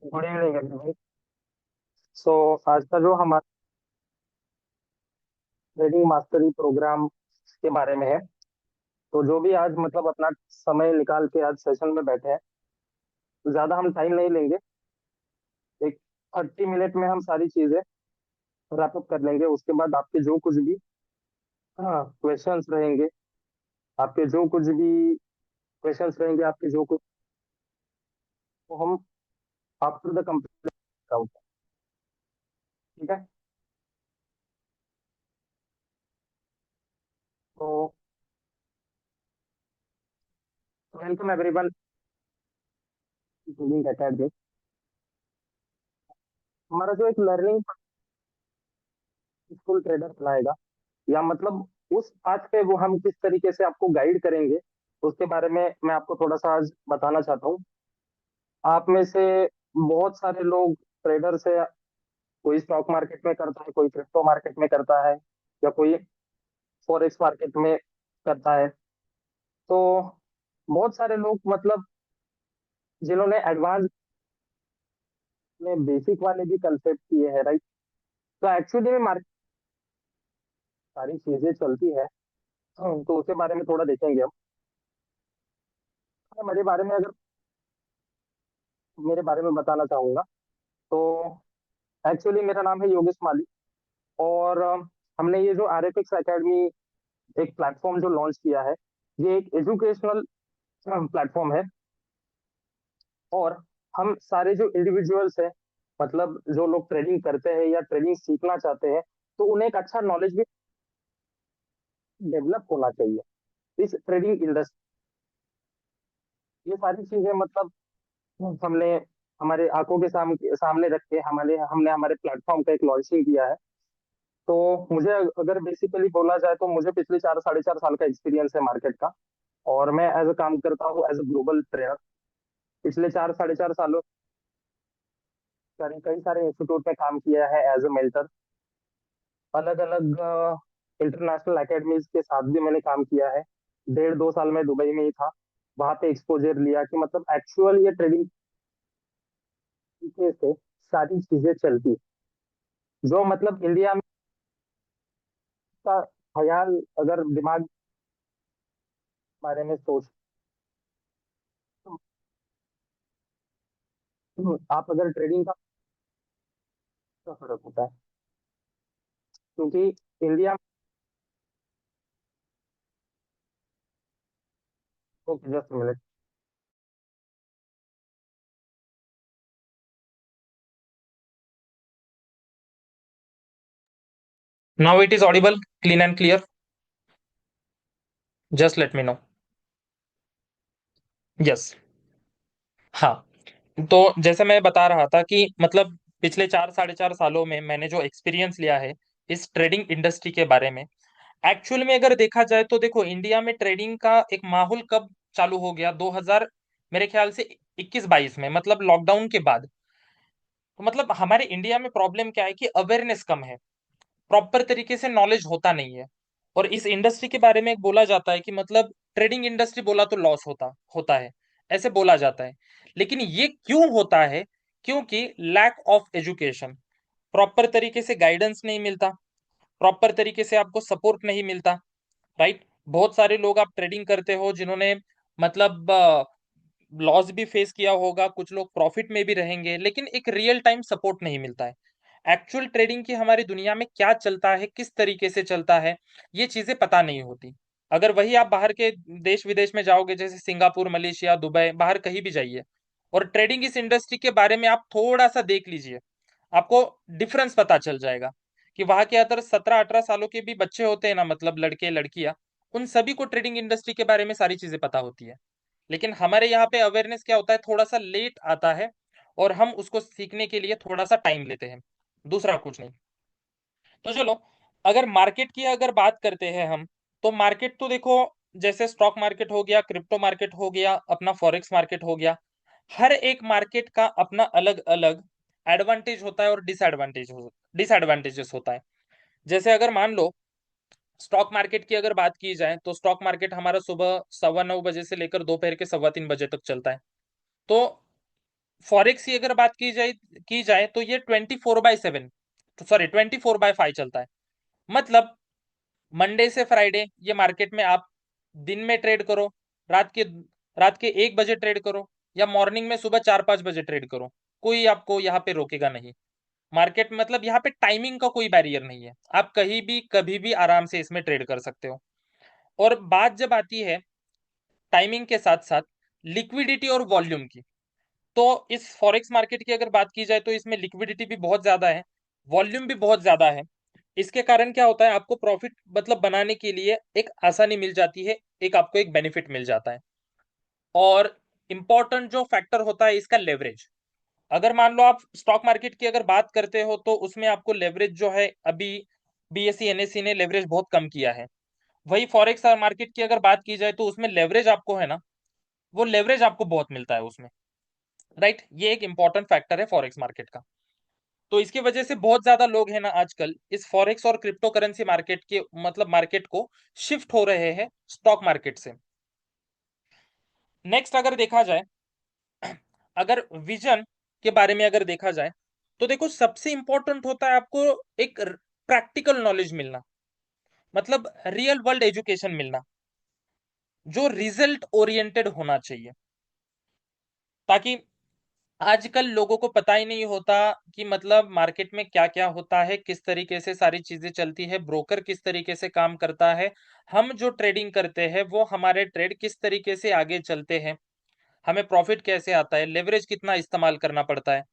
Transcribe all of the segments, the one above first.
Good evening everyone. सो आज का जो हमारा ट्रेडिंग मास्टरी प्रोग्राम के बारे में है। तो जो भी आज मतलब अपना समय निकाल के आज सेशन में बैठे हैं, तो ज्यादा हम टाइम नहीं लेंगे। एक 30 मिनट में हम सारी चीजें रैप अप कर लेंगे। उसके बाद आपके जो कुछ भी हाँ क्वेश्चंस रहेंगे, आपके जो कुछ भी क्वेश्चंस रहेंगे, आपके जो कुछ, तो हम आफ्टर द कंप्लीट आउट। ठीक है। तो वेलकम एवरीवन ट्रेडिंग अकेडमी। हमारा जो एक लर्निंग स्कूल ट्रेडर बनाएगा, या मतलब उस पाथ पे वो हम किस तरीके से आपको गाइड करेंगे, उसके बारे में मैं आपको थोड़ा सा आज बताना चाहता हूँ। आप में से बहुत सारे लोग ट्रेडर्स है। कोई स्टॉक मार्केट में करता है, कोई क्रिप्टो मार्केट में करता है, या कोई फॉरेक्स मार्केट में करता है। तो बहुत सारे लोग मतलब जिन्होंने एडवांस में बेसिक वाले भी कंसेप्ट किए हैं, राइट। तो एक्चुअली में मार्केट सारी चीजें चलती है। तो उसके बारे में थोड़ा देखेंगे हम। मेरे बारे में अगर मेरे बारे में बताना चाहूंगा, तो एक्चुअली मेरा नाम है योगेश माली। और हमने ये जो आर एफ एक्स अकेडमी एक प्लेटफॉर्म जो लॉन्च किया है, ये एक एजुकेशनल प्लेटफॉर्म है। और हम सारे जो इंडिविजुअल्स हैं, मतलब जो लोग ट्रेडिंग करते हैं या ट्रेडिंग सीखना चाहते हैं, तो उन्हें एक अच्छा नॉलेज भी डेवलप होना चाहिए इस ट्रेडिंग इंडस्ट्री। ये सारी चीजें मतलब हमने हमारे आंखों के सामने रख के हमारे हमने हमारे प्लेटफॉर्म का एक लॉन्चिंग किया है। तो मुझे अगर बेसिकली बोला जाए, तो मुझे पिछले 4 साढ़े 4 साल का एक्सपीरियंस है मार्केट का। और मैं एज अ काम करता हूँ एज अ ग्लोबल ट्रेडर। पिछले 4 साढ़े 4 सालों कई सारे इंस्टीट्यूट में काम किया है एज अ मेंटर। अलग अलग इंटरनेशनल एकेडमीज के साथ भी मैंने काम किया है। 1.5 2 साल में दुबई में ही था। वहां पे एक्सपोजर लिया कि मतलब एक्चुअल ये ट्रेडिंग से सारी चीजें चलती है। जो मतलब इंडिया में का ख्याल अगर दिमाग के बारे में सोच, तो आप अगर ट्रेडिंग का फर्क होता है, क्योंकि इंडिया में, okay just minute. Now it is audible, clean and clear. Just let me know. Yes. हाँ, तो जैसे मैं बता रहा था कि मतलब पिछले 4 साढ़े 4 सालों में मैंने जो एक्सपीरियंस लिया है इस ट्रेडिंग इंडस्ट्री के बारे में। एक्चुअल में अगर देखा जाए तो देखो, इंडिया में ट्रेडिंग का एक माहौल कब चालू हो गया? 2000, मेरे ख्याल से 21-22 में, मतलब लॉकडाउन के बाद। तो मतलब हमारे इंडिया में प्रॉब्लम क्या है कि अवेयरनेस कम है, प्रॉपर तरीके से नॉलेज होता नहीं है। और इस इंडस्ट्री के बारे में एक बोला जाता है कि मतलब ट्रेडिंग इंडस्ट्री बोला तो लॉस होता होता है, ऐसे बोला जाता है। लेकिन ये क्यों होता है? क्योंकि लैक ऑफ एजुकेशन, प्रॉपर तरीके से गाइडेंस नहीं मिलता, प्रॉपर तरीके से आपको सपोर्ट नहीं मिलता, राइट। बहुत सारे लोग आप ट्रेडिंग करते हो जिन्होंने मतलब लॉस भी फेस किया होगा, कुछ लोग प्रॉफिट में भी रहेंगे, लेकिन एक रियल टाइम सपोर्ट नहीं मिलता है। एक्चुअल ट्रेडिंग की हमारी दुनिया में क्या चलता है, किस तरीके से चलता है, ये चीजें पता नहीं होती। अगर वही आप बाहर के देश विदेश में जाओगे, जैसे सिंगापुर, मलेशिया, दुबई, बाहर कहीं भी जाइए, और ट्रेडिंग इस इंडस्ट्री के बारे में आप थोड़ा सा देख लीजिए, आपको डिफरेंस पता चल जाएगा कि वहां के अंदर 17-18 सालों के भी बच्चे होते हैं ना, मतलब लड़के लड़कियां, उन सभी को ट्रेडिंग इंडस्ट्री के बारे में सारी चीजें पता होती है। लेकिन हमारे यहाँ पे अवेयरनेस क्या होता है, थोड़ा सा लेट आता है, और हम उसको सीखने के लिए थोड़ा सा टाइम लेते हैं, दूसरा कुछ नहीं। तो चलो, अगर मार्केट की अगर बात करते हैं हम, तो मार्केट तो देखो, जैसे स्टॉक मार्केट हो गया, क्रिप्टो मार्केट हो गया, अपना फॉरेक्स मार्केट हो गया, हर एक मार्केट का अपना अलग अलग एडवांटेज होता है और डिसएडवांटेजेस होता है। जैसे अगर मान लो, स्टॉक मार्केट की अगर बात की जाए, तो स्टॉक मार्केट हमारा सुबह 9:15 बजे से लेकर दोपहर के 3:15 बजे तक चलता है। तो फॉरेक्स की अगर बात की जाए तो ये 24/7, सॉरी 24/5 चलता है। मतलब मंडे से फ्राइडे ये मार्केट में आप दिन में ट्रेड करो, रात के रात के 1 बजे ट्रेड करो, या मॉर्निंग में सुबह 4-5 बजे ट्रेड करो, कोई आपको यहाँ पे रोकेगा नहीं। मार्केट मतलब यहाँ पे टाइमिंग का कोई बैरियर नहीं है, आप कहीं भी कभी भी आराम से इसमें ट्रेड कर सकते हो। और बात जब आती है टाइमिंग के साथ साथ लिक्विडिटी और वॉल्यूम की, तो इस फॉरेक्स मार्केट की अगर बात की जाए तो इसमें लिक्विडिटी भी बहुत ज्यादा है, वॉल्यूम भी बहुत ज्यादा है। इसके कारण क्या होता है, आपको प्रॉफिट मतलब बनाने के लिए एक आसानी मिल जाती है, एक आपको एक बेनिफिट मिल जाता है। और इम्पोर्टेंट जो फैक्टर होता है इसका लेवरेज। अगर मान लो आप स्टॉक मार्केट की अगर बात करते हो तो उसमें आपको लेवरेज जो है अभी बीएसई एनएसई ने लेवरेज बहुत कम किया है। वही फॉरेक्स मार्केट की अगर बात की जाए तो उसमें लेवरेज आपको है ना, वो लेवरेज आपको बहुत मिलता है उसमें, राइट। ये एक इंपॉर्टेंट फैक्टर है फॉरेक्स मार्केट का। तो इसकी वजह से बहुत ज्यादा लोग हैं ना आजकल इस फॉरेक्स और क्रिप्टो करेंसी मार्केट के मतलब मार्केट को शिफ्ट हो रहे हैं स्टॉक मार्केट से। नेक्स्ट अगर देखा जाए, अगर विजन के बारे में अगर देखा जाए तो देखो सबसे इंपॉर्टेंट होता है आपको एक प्रैक्टिकल नॉलेज मिलना, मतलब रियल वर्ल्ड एजुकेशन मिलना, जो रिजल्ट ओरिएंटेड होना चाहिए। ताकि आजकल लोगों को पता ही नहीं होता कि मतलब मार्केट में क्या क्या होता है, किस तरीके से सारी चीजें चलती है, ब्रोकर किस तरीके से काम करता है, हम जो ट्रेडिंग करते हैं वो हमारे ट्रेड किस तरीके से आगे चलते हैं, हमें प्रॉफिट कैसे आता है, लेवरेज कितना इस्तेमाल करना पड़ता है,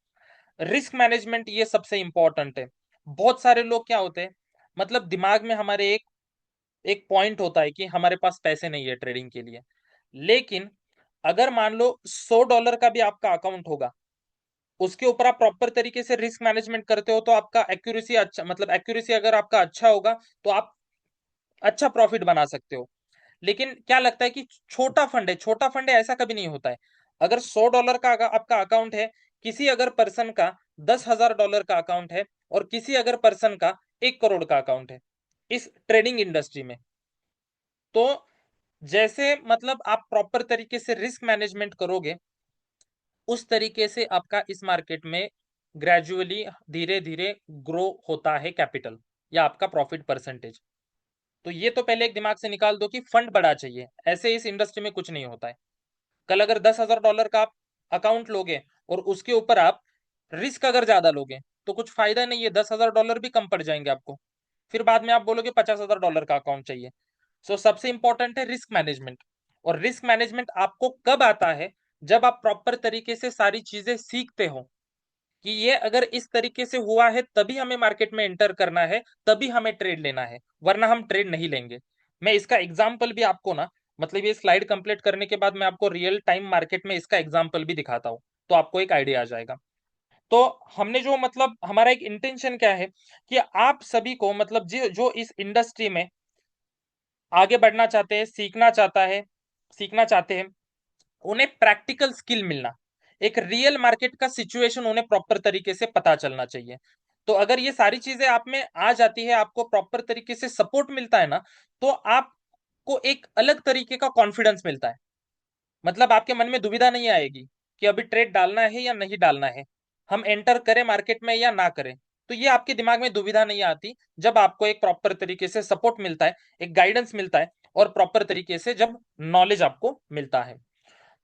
रिस्क मैनेजमेंट, ये सबसे इंपॉर्टेंट है। बहुत सारे लोग क्या होते हैं, मतलब दिमाग में हमारे एक एक पॉइंट होता है कि हमारे पास पैसे नहीं है ट्रेडिंग के लिए। लेकिन अगर मान लो $100 का भी आपका अकाउंट होगा, उसके ऊपर आप प्रॉपर तरीके से रिस्क मैनेजमेंट करते हो तो आपका एक्यूरेसी अच्छा, मतलब एक्यूरेसी अगर आपका अच्छा होगा तो आप अच्छा प्रॉफिट बना सकते हो। लेकिन क्या लगता है कि छोटा फंड है, ऐसा कभी नहीं होता है। अगर $100 का आपका अकाउंट है, किसी अगर पर्सन का $10,000 का अकाउंट है, और किसी अगर पर्सन का 1 करोड़ का अकाउंट है इस ट्रेडिंग इंडस्ट्री में, तो जैसे मतलब आप प्रॉपर तरीके से रिस्क मैनेजमेंट करोगे उस तरीके से आपका इस मार्केट में ग्रेजुअली धीरे धीरे ग्रो होता है कैपिटल या आपका प्रॉफिट परसेंटेज। तो ये तो पहले एक दिमाग से निकाल दो कि फंड बड़ा चाहिए, ऐसे इस इंडस्ट्री में कुछ नहीं होता है। कल अगर $10,000 का आप अकाउंट लोगे और उसके ऊपर आप रिस्क अगर ज्यादा लोगे तो कुछ फायदा नहीं है, $10,000 भी कम पड़ जाएंगे आपको। फिर बाद में आप बोलोगे $50,000 का अकाउंट चाहिए। सो सबसे इंपॉर्टेंट है रिस्क मैनेजमेंट। और रिस्क मैनेजमेंट आपको कब आता है, जब आप प्रॉपर तरीके से सारी चीजें सीखते हो कि ये अगर इस तरीके से हुआ है तभी हमें मार्केट में एंटर करना है, तभी हमें ट्रेड लेना है, वरना हम ट्रेड नहीं लेंगे। मैं इसका एग्जाम्पल भी आपको ना, मतलब ये स्लाइड कंप्लीट करने के बाद मैं आपको रियल टाइम मार्केट में इसका एग्जाम्पल भी दिखाता हूँ, तो आपको एक आइडिया आ जाएगा। तो हमने जो मतलब हमारा एक इंटेंशन क्या है कि आप सभी को मतलब जो जो इस इंडस्ट्री में आगे बढ़ना चाहते हैं, सीखना चाहते हैं, उन्हें प्रैक्टिकल स्किल मिलना, एक रियल मार्केट का सिचुएशन उन्हें प्रॉपर तरीके से पता चलना चाहिए। तो अगर ये सारी चीजें आप में आ जाती है, आपको प्रॉपर तरीके से सपोर्ट मिलता है ना, तो आपको एक अलग तरीके का कॉन्फिडेंस मिलता है। मतलब आपके मन में दुविधा नहीं आएगी कि अभी ट्रेड डालना है या नहीं डालना है, हम एंटर करें मार्केट में या ना करें। तो ये आपके दिमाग में दुविधा नहीं आती जब आपको एक प्रॉपर तरीके से सपोर्ट मिलता है, एक गाइडेंस मिलता है, और प्रॉपर तरीके से जब नॉलेज आपको मिलता है।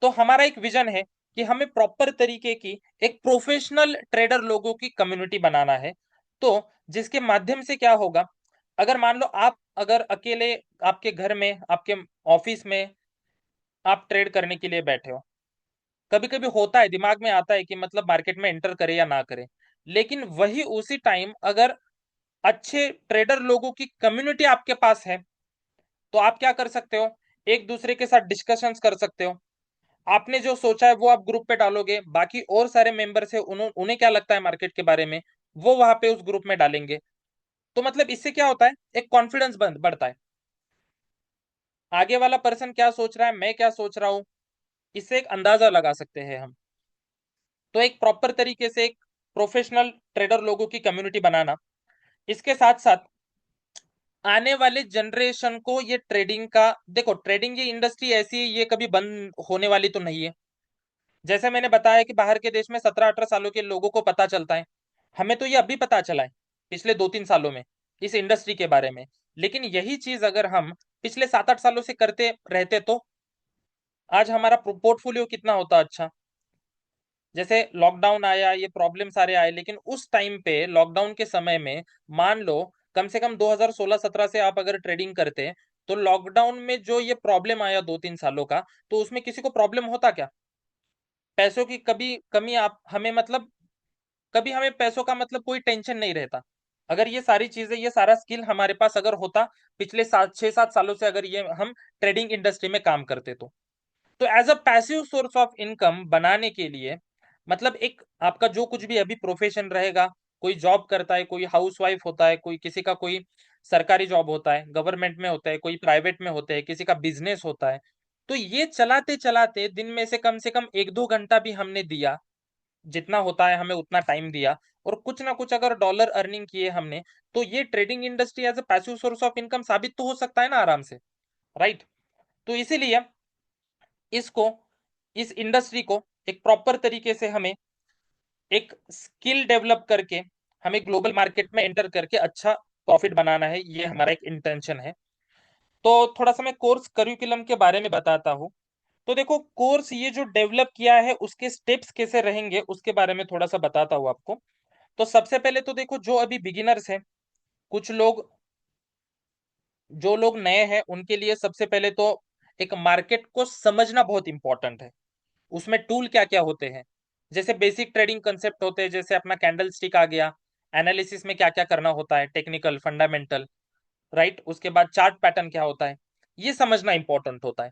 तो हमारा एक विजन है कि हमें प्रॉपर तरीके की एक प्रोफेशनल ट्रेडर लोगों की कम्युनिटी बनाना है। तो जिसके माध्यम से क्या होगा, अगर मान लो आप अगर अकेले आपके घर में, आपके ऑफिस में आप ट्रेड करने के लिए बैठे हो, कभी कभी होता है दिमाग में आता है कि मतलब मार्केट में एंटर करे या ना करे। लेकिन वही उसी टाइम अगर अच्छे ट्रेडर लोगों की कम्युनिटी आपके पास है तो आप क्या कर सकते हो, एक दूसरे के साथ डिस्कशंस कर सकते हो। आपने जो सोचा है वो आप ग्रुप पे डालोगे, बाकी और सारे मेंबर्स है उन्हें क्या लगता है मार्केट के बारे में, वो वहां पे उस ग्रुप में डालेंगे। तो मतलब इससे क्या होता है, एक कॉन्फिडेंस बढ़ता है, आगे वाला पर्सन क्या सोच रहा है, मैं क्या सोच रहा हूँ, इससे एक अंदाजा लगा सकते हैं हम। तो एक प्रॉपर तरीके से एक प्रोफेशनल ट्रेडर लोगों की कम्युनिटी बनाना, इसके साथ साथ आने वाले जनरेशन को ये ट्रेडिंग का, देखो ट्रेडिंग ये इंडस्ट्री ऐसी है, ये कभी बंद होने वाली तो नहीं है। जैसे मैंने बताया कि बाहर के देश में 17-18 सालों के लोगों को पता चलता है, हमें तो ये अभी पता चला है पिछले 2-3 सालों में इस इंडस्ट्री के बारे में। लेकिन यही चीज अगर हम पिछले 7-8 सालों से करते रहते तो आज हमारा पोर्टफोलियो कितना होता अच्छा। जैसे लॉकडाउन आया, ये प्रॉब्लम सारे आए, लेकिन उस टाइम पे लॉकडाउन के समय में मान लो कम से कम 2016-17 से आप अगर ट्रेडिंग करते, तो लॉकडाउन में जो ये प्रॉब्लम आया 2-3 सालों का, तो उसमें किसी को प्रॉब्लम होता क्या? पैसों की कभी कमी आप हमें मतलब कभी हमें पैसों का मतलब कोई टेंशन नहीं रहता। अगर ये सारी चीजें, ये सारा स्किल हमारे पास अगर होता पिछले 7-6-7 सालों से, अगर ये हम ट्रेडिंग इंडस्ट्री में काम करते तो as a passive source of income बनाने के लिए, मतलब एक आपका जो कुछ भी अभी प्रोफेशन रहेगा, कोई जॉब करता है, कोई हाउसवाइफ होता है, कोई किसी का कोई सरकारी जॉब होता है, गवर्नमेंट में होता है, कोई प्राइवेट में होता है, किसी का बिजनेस होता है, तो ये चलाते चलाते दिन में से कम 1-2 घंटा भी हमने दिया, जितना होता है हमें उतना टाइम दिया, और कुछ ना कुछ अगर डॉलर अर्निंग किए हमने, तो ये trading industry as a passive source of income साबित तो हो सकता है ना आराम से, राइट? तो इसीलिए इसको, इस इंडस्ट्री को एक प्रॉपर तरीके से हमें एक स्किल डेवलप करके हमें ग्लोबल मार्केट में एंटर करके अच्छा प्रॉफिट बनाना है, ये हमारा एक इंटेंशन है। तो थोड़ा सा मैं कोर्स करिकुलम के बारे में बताता हूँ। तो देखो, कोर्स ये जो डेवलप किया है उसके स्टेप्स कैसे रहेंगे उसके बारे में थोड़ा सा बताता हूँ आपको। तो सबसे पहले तो देखो, जो अभी बिगिनर्स हैं, कुछ लोग, जो लोग नए हैं, उनके लिए सबसे पहले तो एक मार्केट को समझना बहुत इंपॉर्टेंट है। उसमें टूल क्या क्या होते हैं, जैसे बेसिक ट्रेडिंग कंसेप्ट होते हैं, जैसे अपना कैंडल स्टिक आ गया, एनालिसिस में क्या क्या करना होता है, टेक्निकल फंडामेंटल, राइट? उसके बाद चार्ट पैटर्न क्या होता है, ये समझना इंपॉर्टेंट होता है।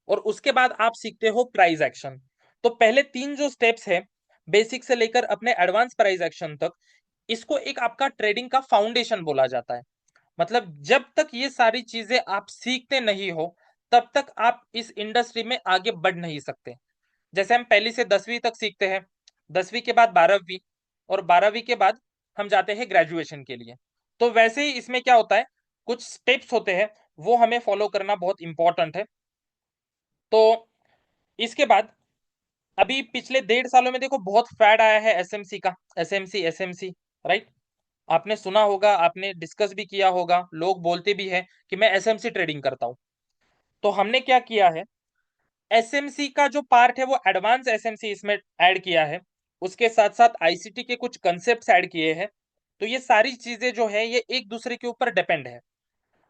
और उसके बाद आप सीखते हो प्राइस एक्शन। तो पहले 3 जो स्टेप्स है, बेसिक से लेकर अपने एडवांस प्राइस एक्शन तक, इसको एक आपका ट्रेडिंग का फाउंडेशन बोला जाता है। मतलब जब तक ये सारी चीजें आप सीखते नहीं हो, तब तक आप इस इंडस्ट्री में आगे बढ़ नहीं सकते। जैसे हम पहली से 10वीं तक सीखते हैं, 10वीं के बाद 12वीं, और 12वीं के बाद हम जाते हैं ग्रेजुएशन के लिए। तो वैसे ही इसमें क्या होता है, कुछ स्टेप्स होते हैं, वो हमें फॉलो करना बहुत इंपॉर्टेंट है। तो इसके बाद अभी पिछले 1.5 सालों में देखो बहुत फैड आया है एसएमसी का, एसएमसी, राइट? आपने सुना होगा, आपने डिस्कस भी किया होगा, लोग बोलते भी हैं कि मैं एसएमसी ट्रेडिंग करता हूं। तो हमने क्या किया है, एसएमसी का जो पार्ट है वो एडवांस एसएमसी इसमें ऐड किया है, उसके साथ साथ आईसीटी के कुछ कंसेप्ट्स ऐड किए हैं। तो ये सारी चीजें जो है ये एक दूसरे के ऊपर डिपेंड है।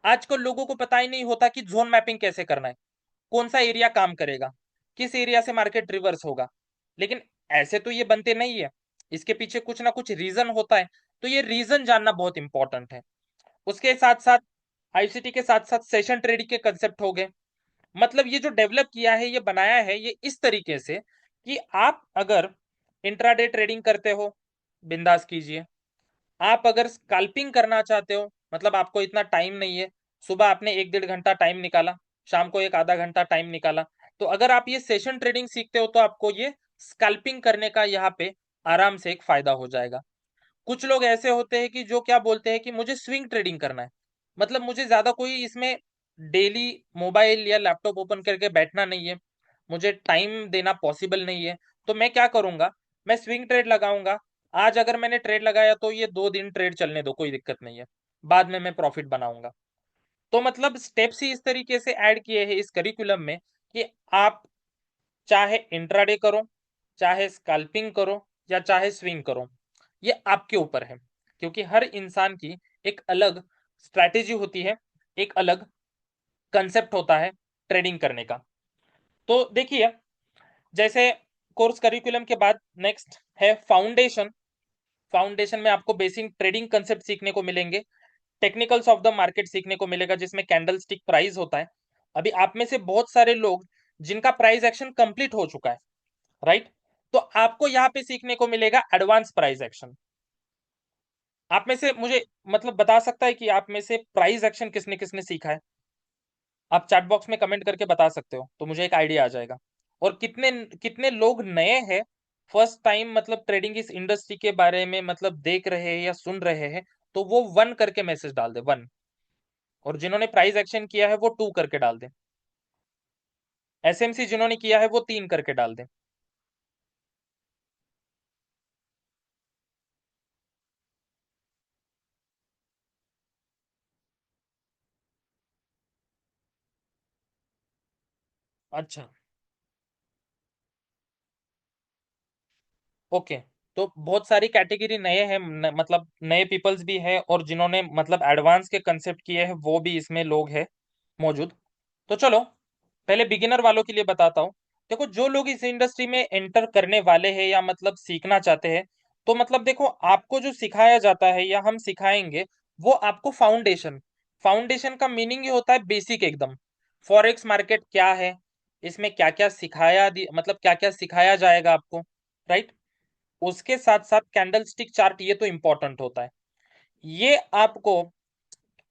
आजकल लोगों को पता ही नहीं होता कि जोन मैपिंग कैसे करना है, कौन सा एरिया काम करेगा, किस एरिया से मार्केट रिवर्स होगा। लेकिन ऐसे तो ये बनते नहीं है, इसके पीछे कुछ ना कुछ रीजन होता है। तो ये रीजन जानना बहुत इंपॉर्टेंट है। उसके साथ साथ आईसीटी के साथ साथ सेशन ट्रेडिंग के कंसेप्ट हो गए। मतलब ये जो डेवलप किया है, ये बनाया है ये इस तरीके से कि आप अगर इंट्राडे ट्रेडिंग करते हो, बिंदास कीजिए। आप अगर स्कैल्पिंग करना चाहते हो, मतलब आपको इतना टाइम नहीं है, सुबह आपने 1-1.5 घंटा टाइम निकाला, शाम को एक आधा घंटा टाइम निकाला, तो अगर आप ये सेशन ट्रेडिंग सीखते हो तो आपको ये स्कैल्पिंग करने का यहाँ पे आराम से एक फायदा हो जाएगा। कुछ लोग ऐसे होते हैं कि जो क्या बोलते हैं कि मुझे स्विंग ट्रेडिंग करना है, मतलब मुझे ज्यादा कोई इसमें डेली मोबाइल या लैपटॉप ओपन करके बैठना नहीं है, मुझे टाइम देना पॉसिबल नहीं है। तो मैं क्या करूंगा, मैं स्विंग ट्रेड लगाऊंगा। आज अगर मैंने ट्रेड लगाया तो ये 2 दिन ट्रेड चलने दो, कोई दिक्कत नहीं है, बाद में मैं प्रॉफिट बनाऊंगा। तो मतलब स्टेप्स ही इस तरीके से ऐड किए हैं इस करिकुलम में कि आप चाहे इंट्राडे करो, चाहे स्कैल्पिंग करो, या चाहे स्विंग करो, ये आपके ऊपर है। क्योंकि हर इंसान की एक अलग स्ट्रैटेजी होती है, एक अलग कंसेप्ट होता है ट्रेडिंग करने का। तो देखिए, जैसे कोर्स करिकुलम के बाद नेक्स्ट है फाउंडेशन। फाउंडेशन में आपको बेसिक ट्रेडिंग कंसेप्ट सीखने को मिलेंगे, टेक्निकल्स ऑफ द मार्केट सीखने को मिलेगा, जिसमें कैंडल स्टिक प्राइस होता है। अभी आप में से बहुत सारे लोग जिनका प्राइस एक्शन कंप्लीट हो चुका है, राइट? तो आपको यहाँ पे सीखने को मिलेगा एडवांस प्राइस एक्शन। आप में से मुझे मतलब बता सकता है कि आप में से प्राइस एक्शन किसने किसने सीखा है? आप चैट बॉक्स में कमेंट करके बता सकते हो, तो मुझे एक आइडिया आ जाएगा। और कितने कितने लोग नए हैं, फर्स्ट टाइम मतलब ट्रेडिंग इस इंडस्ट्री के बारे में मतलब देख रहे हैं या सुन रहे हैं, तो वो 1 करके मैसेज डाल दे, 1। और जिन्होंने प्राइस एक्शन किया है वो 2 करके डाल दे। एसएमसी जिन्होंने किया है वो 3 करके डाल दे। अच्छा। ओके। तो बहुत सारी कैटेगरी नए हैं, मतलब नए पीपल्स भी है, और जिन्होंने मतलब एडवांस के कंसेप्ट किए हैं वो भी इसमें लोग हैं मौजूद। तो चलो पहले बिगिनर वालों के लिए बताता हूँ। देखो, जो लोग इस इंडस्ट्री में एंटर करने वाले हैं या मतलब सीखना चाहते हैं, तो मतलब देखो, आपको जो सिखाया जाता है या हम सिखाएंगे, वो आपको फाउंडेशन। फाउंडेशन का मीनिंग ये होता है बेसिक एकदम। फॉरेक्स मार्केट क्या है, इसमें क्या क्या मतलब क्या क्या सिखाया जाएगा आपको, राइट। उसके साथ साथ कैंडल स्टिक चार्ट, ये तो इंपॉर्टेंट होता है। ये आपको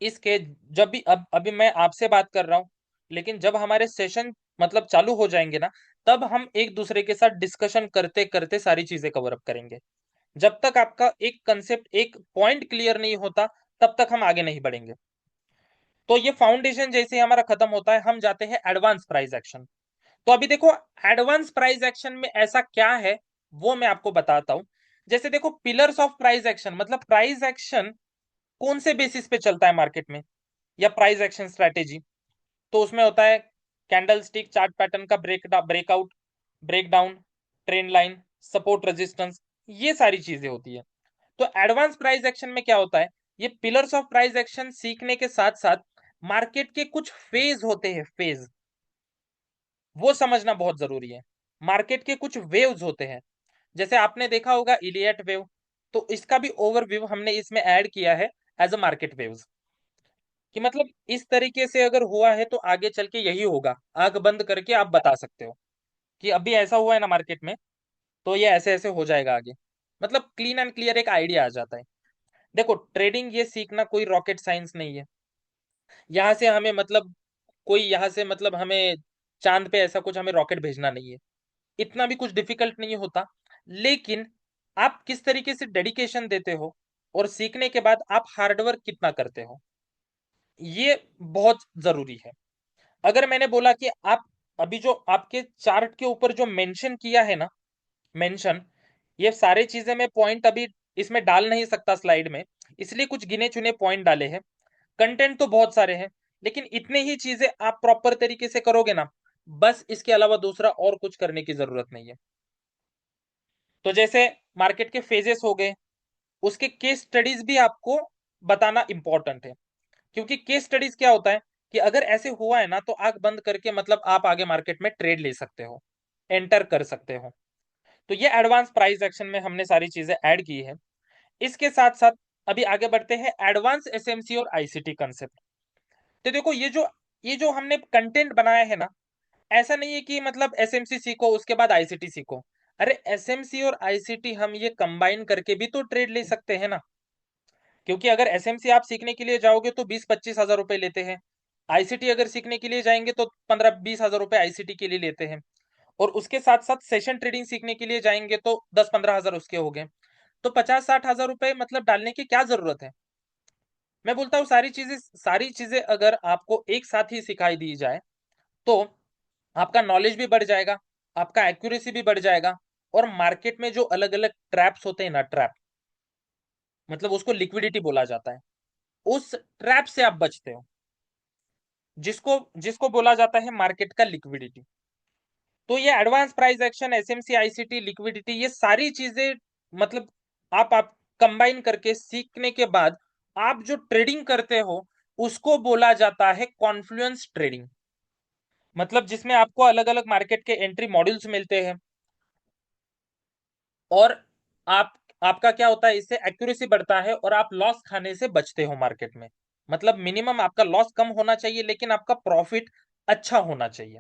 इसके, जब भी अभी मैं आपसे बात कर रहा हूं, लेकिन जब हमारे सेशन मतलब चालू हो जाएंगे ना, तब हम एक दूसरे के साथ डिस्कशन करते करते सारी चीजें कवर अप करेंगे। जब तक आपका एक कंसेप्ट, एक पॉइंट क्लियर नहीं होता, तब तक हम आगे नहीं बढ़ेंगे। तो ये फाउंडेशन जैसे ही हमारा खत्म होता है, हम जाते हैं एडवांस प्राइस एक्शन। तो अभी देखो, एडवांस प्राइस एक्शन में ऐसा क्या है, वो मैं आपको बताता हूं। जैसे देखो, पिलर्स ऑफ प्राइस एक्शन, मतलब प्राइस एक्शन कौन से बेसिस पे चलता है मार्केट में, या प्राइस एक्शन स्ट्रेटेजी। तो उसमें होता है कैंडल स्टिक चार्ट पैटर्न का breakout, breakdown, trend line, support resistance, ये सारी चीजें होती है। तो एडवांस प्राइस एक्शन में क्या होता है, ये पिलर्स ऑफ प्राइस एक्शन सीखने के साथ साथ मार्केट के कुछ फेज होते हैं, फेज, वो समझना बहुत जरूरी है। मार्केट के कुछ वेव्स होते हैं, जैसे आपने देखा होगा इलियट वेव, तो इसका भी ओवरव्यू हमने इसमें ऐड किया है एज अ मार्केट वेव्स। कि मतलब इस तरीके से अगर हुआ है तो आगे चल के यही होगा, आंख बंद करके आप बता सकते हो कि अभी ऐसा हुआ है ना मार्केट में, तो ये ऐसे ऐसे हो जाएगा आगे। मतलब क्लीन एंड क्लियर एक आइडिया आ जाता है। देखो, ट्रेडिंग ये सीखना कोई रॉकेट साइंस नहीं है। यहाँ से हमें मतलब कोई यहाँ से मतलब हमें चांद पे ऐसा कुछ हमें रॉकेट भेजना नहीं है, इतना भी कुछ डिफिकल्ट नहीं होता। लेकिन आप किस तरीके से डेडिकेशन देते हो, और सीखने के बाद आप हार्डवर्क कितना करते हो, ये बहुत जरूरी है। अगर मैंने बोला कि आप अभी जो आपके चार्ट के ऊपर जो मेंशन किया है ना, मेंशन, ये सारे चीजें मैं पॉइंट अभी इसमें डाल नहीं सकता स्लाइड में, इसलिए कुछ गिने चुने पॉइंट डाले हैं। कंटेंट तो बहुत सारे हैं, लेकिन इतने ही चीजें आप प्रॉपर तरीके से करोगे ना, बस इसके अलावा दूसरा और कुछ करने की जरूरत नहीं है। तो जैसे मार्केट के फेजेस हो गए, उसके केस स्टडीज भी आपको बताना इंपॉर्टेंट है। क्योंकि केस स्टडीज क्या होता है कि अगर ऐसे हुआ है ना, तो आंख बंद करके मतलब आप आगे मार्केट में ट्रेड ले सकते हो, एंटर कर सकते हो। तो ये एडवांस प्राइस एक्शन में हमने सारी चीजें ऐड की है। इसके साथ साथ अभी आगे बढ़ते हैं एडवांस एसएमसी और आईसीटी कंसेप्ट। तो देखो, ये जो हमने कंटेंट बनाया है ना, ऐसा नहीं है कि मतलब एसएमसी सीखो उसके बाद आईसीटी सीखो। अरे, एसएमसी और आईसीटी हम ये कंबाइन करके भी तो ट्रेड ले सकते हैं ना। क्योंकि अगर एसएमसी आप सीखने के लिए जाओगे तो 20-25 हजार रुपए लेते हैं, आईसीटी अगर सीखने के लिए जाएंगे तो 15-20 हजार रुपए आईसीटी के लिए लेते हैं, और उसके साथ साथ सेशन ट्रेडिंग सीखने के लिए जाएंगे तो 10-15 हजार उसके हो गए। तो 50-60 हजार रुपए मतलब डालने की क्या जरूरत है। मैं बोलता हूँ सारी चीजें अगर आपको एक साथ ही सिखाई दी जाए, तो आपका नॉलेज भी बढ़ जाएगा, आपका एक्यूरेसी भी बढ़ जाएगा, और मार्केट में जो अलग अलग ट्रैप्स होते हैं ना, ट्रैप मतलब उसको लिक्विडिटी बोला जाता है, उस ट्रैप से आप बचते हो, जिसको जिसको बोला जाता है मार्केट का लिक्विडिटी। तो ये advance price action, SMC, ICT, liquidity, ये सारी चीजें मतलब आप कंबाइन करके सीखने के बाद आप जो ट्रेडिंग करते हो, उसको बोला जाता है कॉन्फ्लुएंस ट्रेडिंग। मतलब जिसमें आपको अलग अलग मार्केट के एंट्री मॉड्यूल्स मिलते हैं, और आप आपका क्या होता है, इससे एक्यूरेसी बढ़ता है और आप लॉस खाने से बचते हो मार्केट में। मतलब मिनिमम आपका लॉस कम होना चाहिए, लेकिन आपका प्रॉफिट अच्छा होना चाहिए।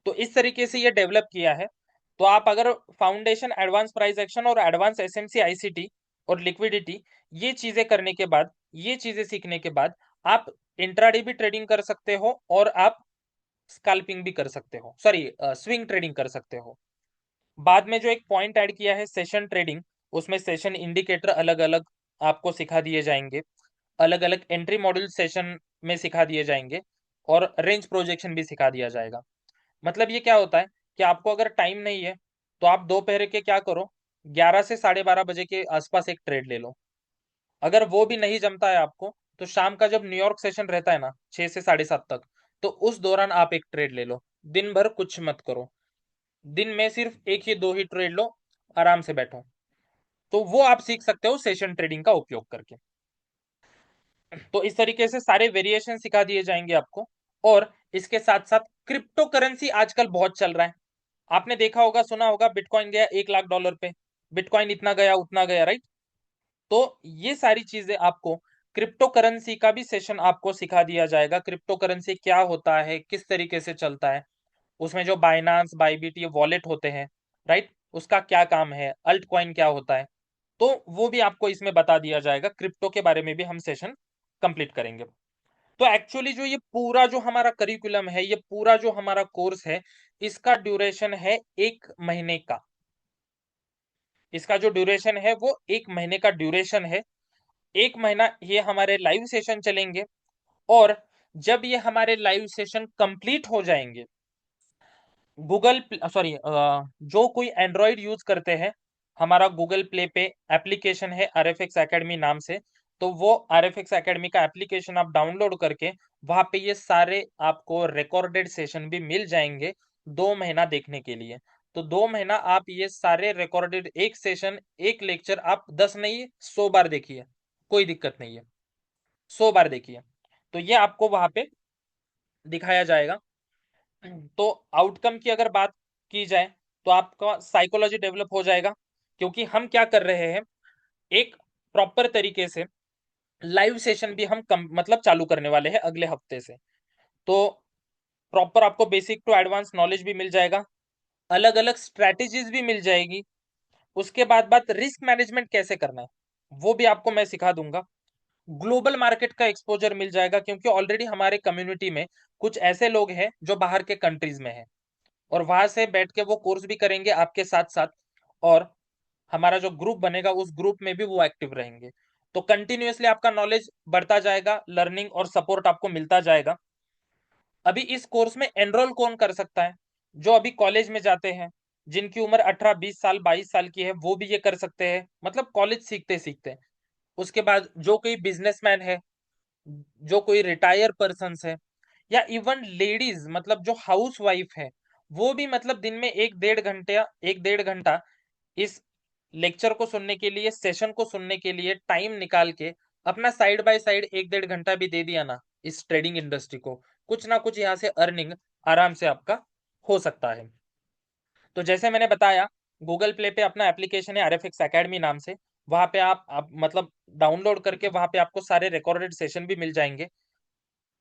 तो इस तरीके से ये डेवलप किया है। तो आप अगर फाउंडेशन, एडवांस प्राइस एक्शन और एडवांस एसएमसी, आईसीटी और लिक्विडिटी, ये चीजें करने के बाद, ये चीजें सीखने के बाद, आप इंट्राडे भी ट्रेडिंग कर सकते हो, और आप स्कैल्पिंग भी कर सकते हो, सॉरी, स्विंग ट्रेडिंग कर सकते हो। बाद में जो एक पॉइंट ऐड किया है सेशन ट्रेडिंग, उसमें सेशन इंडिकेटर अलग अलग आपको सिखा दिए जाएंगे, अलग अलग एंट्री मॉड्यूल सेशन में सिखा दिए जाएंगे, और रेंज प्रोजेक्शन भी सिखा दिया जाएगा। मतलब ये क्या होता है कि आपको अगर टाइम नहीं है, तो आप दोपहर के क्या करो, 11 से 12:30 बजे के आसपास एक ट्रेड ले लो। अगर वो भी नहीं जमता है आपको, तो शाम का जब न्यूयॉर्क सेशन रहता है ना, 6 से 7:30 तक, तो उस दौरान आप एक ट्रेड ले लो। दिन भर कुछ मत करो, दिन में सिर्फ एक ही दो ही ट्रेड लो, आराम से बैठो। तो वो आप सीख सकते हो सेशन ट्रेडिंग का उपयोग करके। तो इस तरीके से सारे वेरिएशन सिखा दिए जाएंगे आपको। और इसके साथ साथ क्रिप्टो करेंसी आजकल बहुत चल रहा है। आपने देखा होगा, सुना होगा, बिटकॉइन गया $1 लाख पे, बिटकॉइन इतना गया उतना गया, राइट? तो ये सारी चीजें आपको, क्रिप्टो करेंसी का भी सेशन आपको सिखा दिया जाएगा। क्रिप्टो करेंसी क्या होता है, किस तरीके से चलता है, उसमें जो बाइनांस बाइबिट ये वॉलेट होते हैं, राइट, उसका क्या काम है, अल्ट कॉइन क्या होता है, तो वो भी आपको इसमें बता दिया जाएगा। क्रिप्टो के बारे में भी हम सेशन कंप्लीट करेंगे। तो एक्चुअली जो ये पूरा जो हमारा करिकुलम है, ये पूरा जो हमारा कोर्स है, इसका ड्यूरेशन है 1 महीने का। इसका जो ड्यूरेशन है वो 1 महीने का ड्यूरेशन है। 1 महीना ये हमारे लाइव सेशन चलेंगे। और जब ये हमारे लाइव सेशन कंप्लीट हो जाएंगे, गूगल सॉरी, जो कोई एंड्रॉइड यूज करते हैं, हमारा गूगल प्ले पे एप्लीकेशन है RFX एकेडमी नाम से। तो वो RFX एकेडमी का एप्लीकेशन आप डाउनलोड करके वहां पे ये सारे आपको रिकॉर्डेड सेशन भी मिल जाएंगे 2 महीना देखने के लिए। तो 2 महीना आप ये सारे रिकॉर्डेड, एक सेशन एक लेक्चर आप 10 नहीं 100 बार देखिए, कोई दिक्कत नहीं है, 100 बार देखिए। तो ये आपको वहां पे दिखाया जाएगा। तो आउटकम की अगर बात की जाए, तो आपका साइकोलॉजी डेवलप हो जाएगा। क्योंकि हम क्या कर रहे हैं, एक प्रॉपर तरीके से लाइव सेशन भी हम मतलब चालू करने वाले हैं अगले हफ्ते से। तो प्रॉपर आपको बेसिक टू एडवांस नॉलेज भी मिल जाएगा, अलग अलग स्ट्रैटेजीज भी मिल जाएगी। उसके बाद बात रिस्क मैनेजमेंट कैसे करना है, वो भी आपको मैं सिखा दूंगा। ग्लोबल मार्केट का एक्सपोजर मिल जाएगा, क्योंकि ऑलरेडी हमारे कम्युनिटी में कुछ ऐसे लोग हैं जो बाहर के कंट्रीज में हैं, और वहां से बैठ के वो कोर्स भी करेंगे आपके साथ साथ। और हमारा जो ग्रुप बनेगा उस ग्रुप में भी वो एक्टिव रहेंगे। तो कंटिन्यूअसली आपका नॉलेज बढ़ता जाएगा, लर्निंग और सपोर्ट आपको मिलता जाएगा। अभी इस कोर्स में एनरोल कौन कर सकता है? जो अभी कॉलेज में जाते हैं, जिनकी उम्र 18 20 साल 22 साल की है, वो भी ये कर सकते हैं, मतलब कॉलेज सीखते सीखते। उसके बाद जो कोई बिजनेसमैन है, जो कोई रिटायर पर्सन है, या इवन लेडीज, मतलब जो हाउस वाइफ है, वो भी मतलब दिन में 1 1.5 घंटे, 1 1.5 घंटा इस लेक्चर को सुनने के लिए, सेशन को सुनने के लिए टाइम निकाल के अपना साइड बाय साइड 1 1.5 घंटा भी दे दिया ना इस ट्रेडिंग इंडस्ट्री को, कुछ ना कुछ यहाँ से अर्निंग आराम से आपका हो सकता है। तो जैसे मैंने बताया, गूगल प्ले पे अपना एप्लीकेशन है RFX एकेडमी नाम से। वहां पे आप मतलब डाउनलोड करके वहां पे आपको सारे रिकॉर्डेड सेशन भी मिल जाएंगे।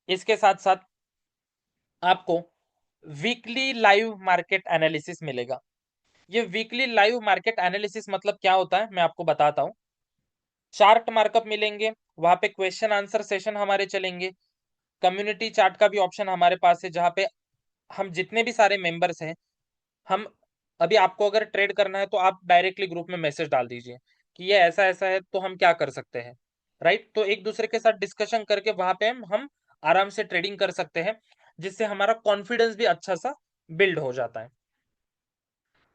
इसके साथ साथ आपको वीकली लाइव मार्केट एनालिसिस मिलेगा। ये वीकली लाइव मार्केट एनालिसिस मतलब क्या होता है, मैं आपको बताता हूँ। चार्ट मार्कअप मिलेंगे, वहां पे क्वेश्चन आंसर सेशन हमारे चलेंगे। कम्युनिटी चार्ट का भी ऑप्शन हमारे पास है, जहाँ पे हम जितने भी सारे मेंबर्स हैं, हम अभी आपको अगर ट्रेड करना है तो आप डायरेक्टली ग्रुप में मैसेज डाल दीजिए कि ये ऐसा ऐसा है, तो हम क्या कर सकते हैं, राइट? तो एक दूसरे के साथ डिस्कशन करके वहां पे हम आराम से ट्रेडिंग कर सकते हैं, जिससे हमारा कॉन्फिडेंस भी अच्छा सा बिल्ड हो जाता है।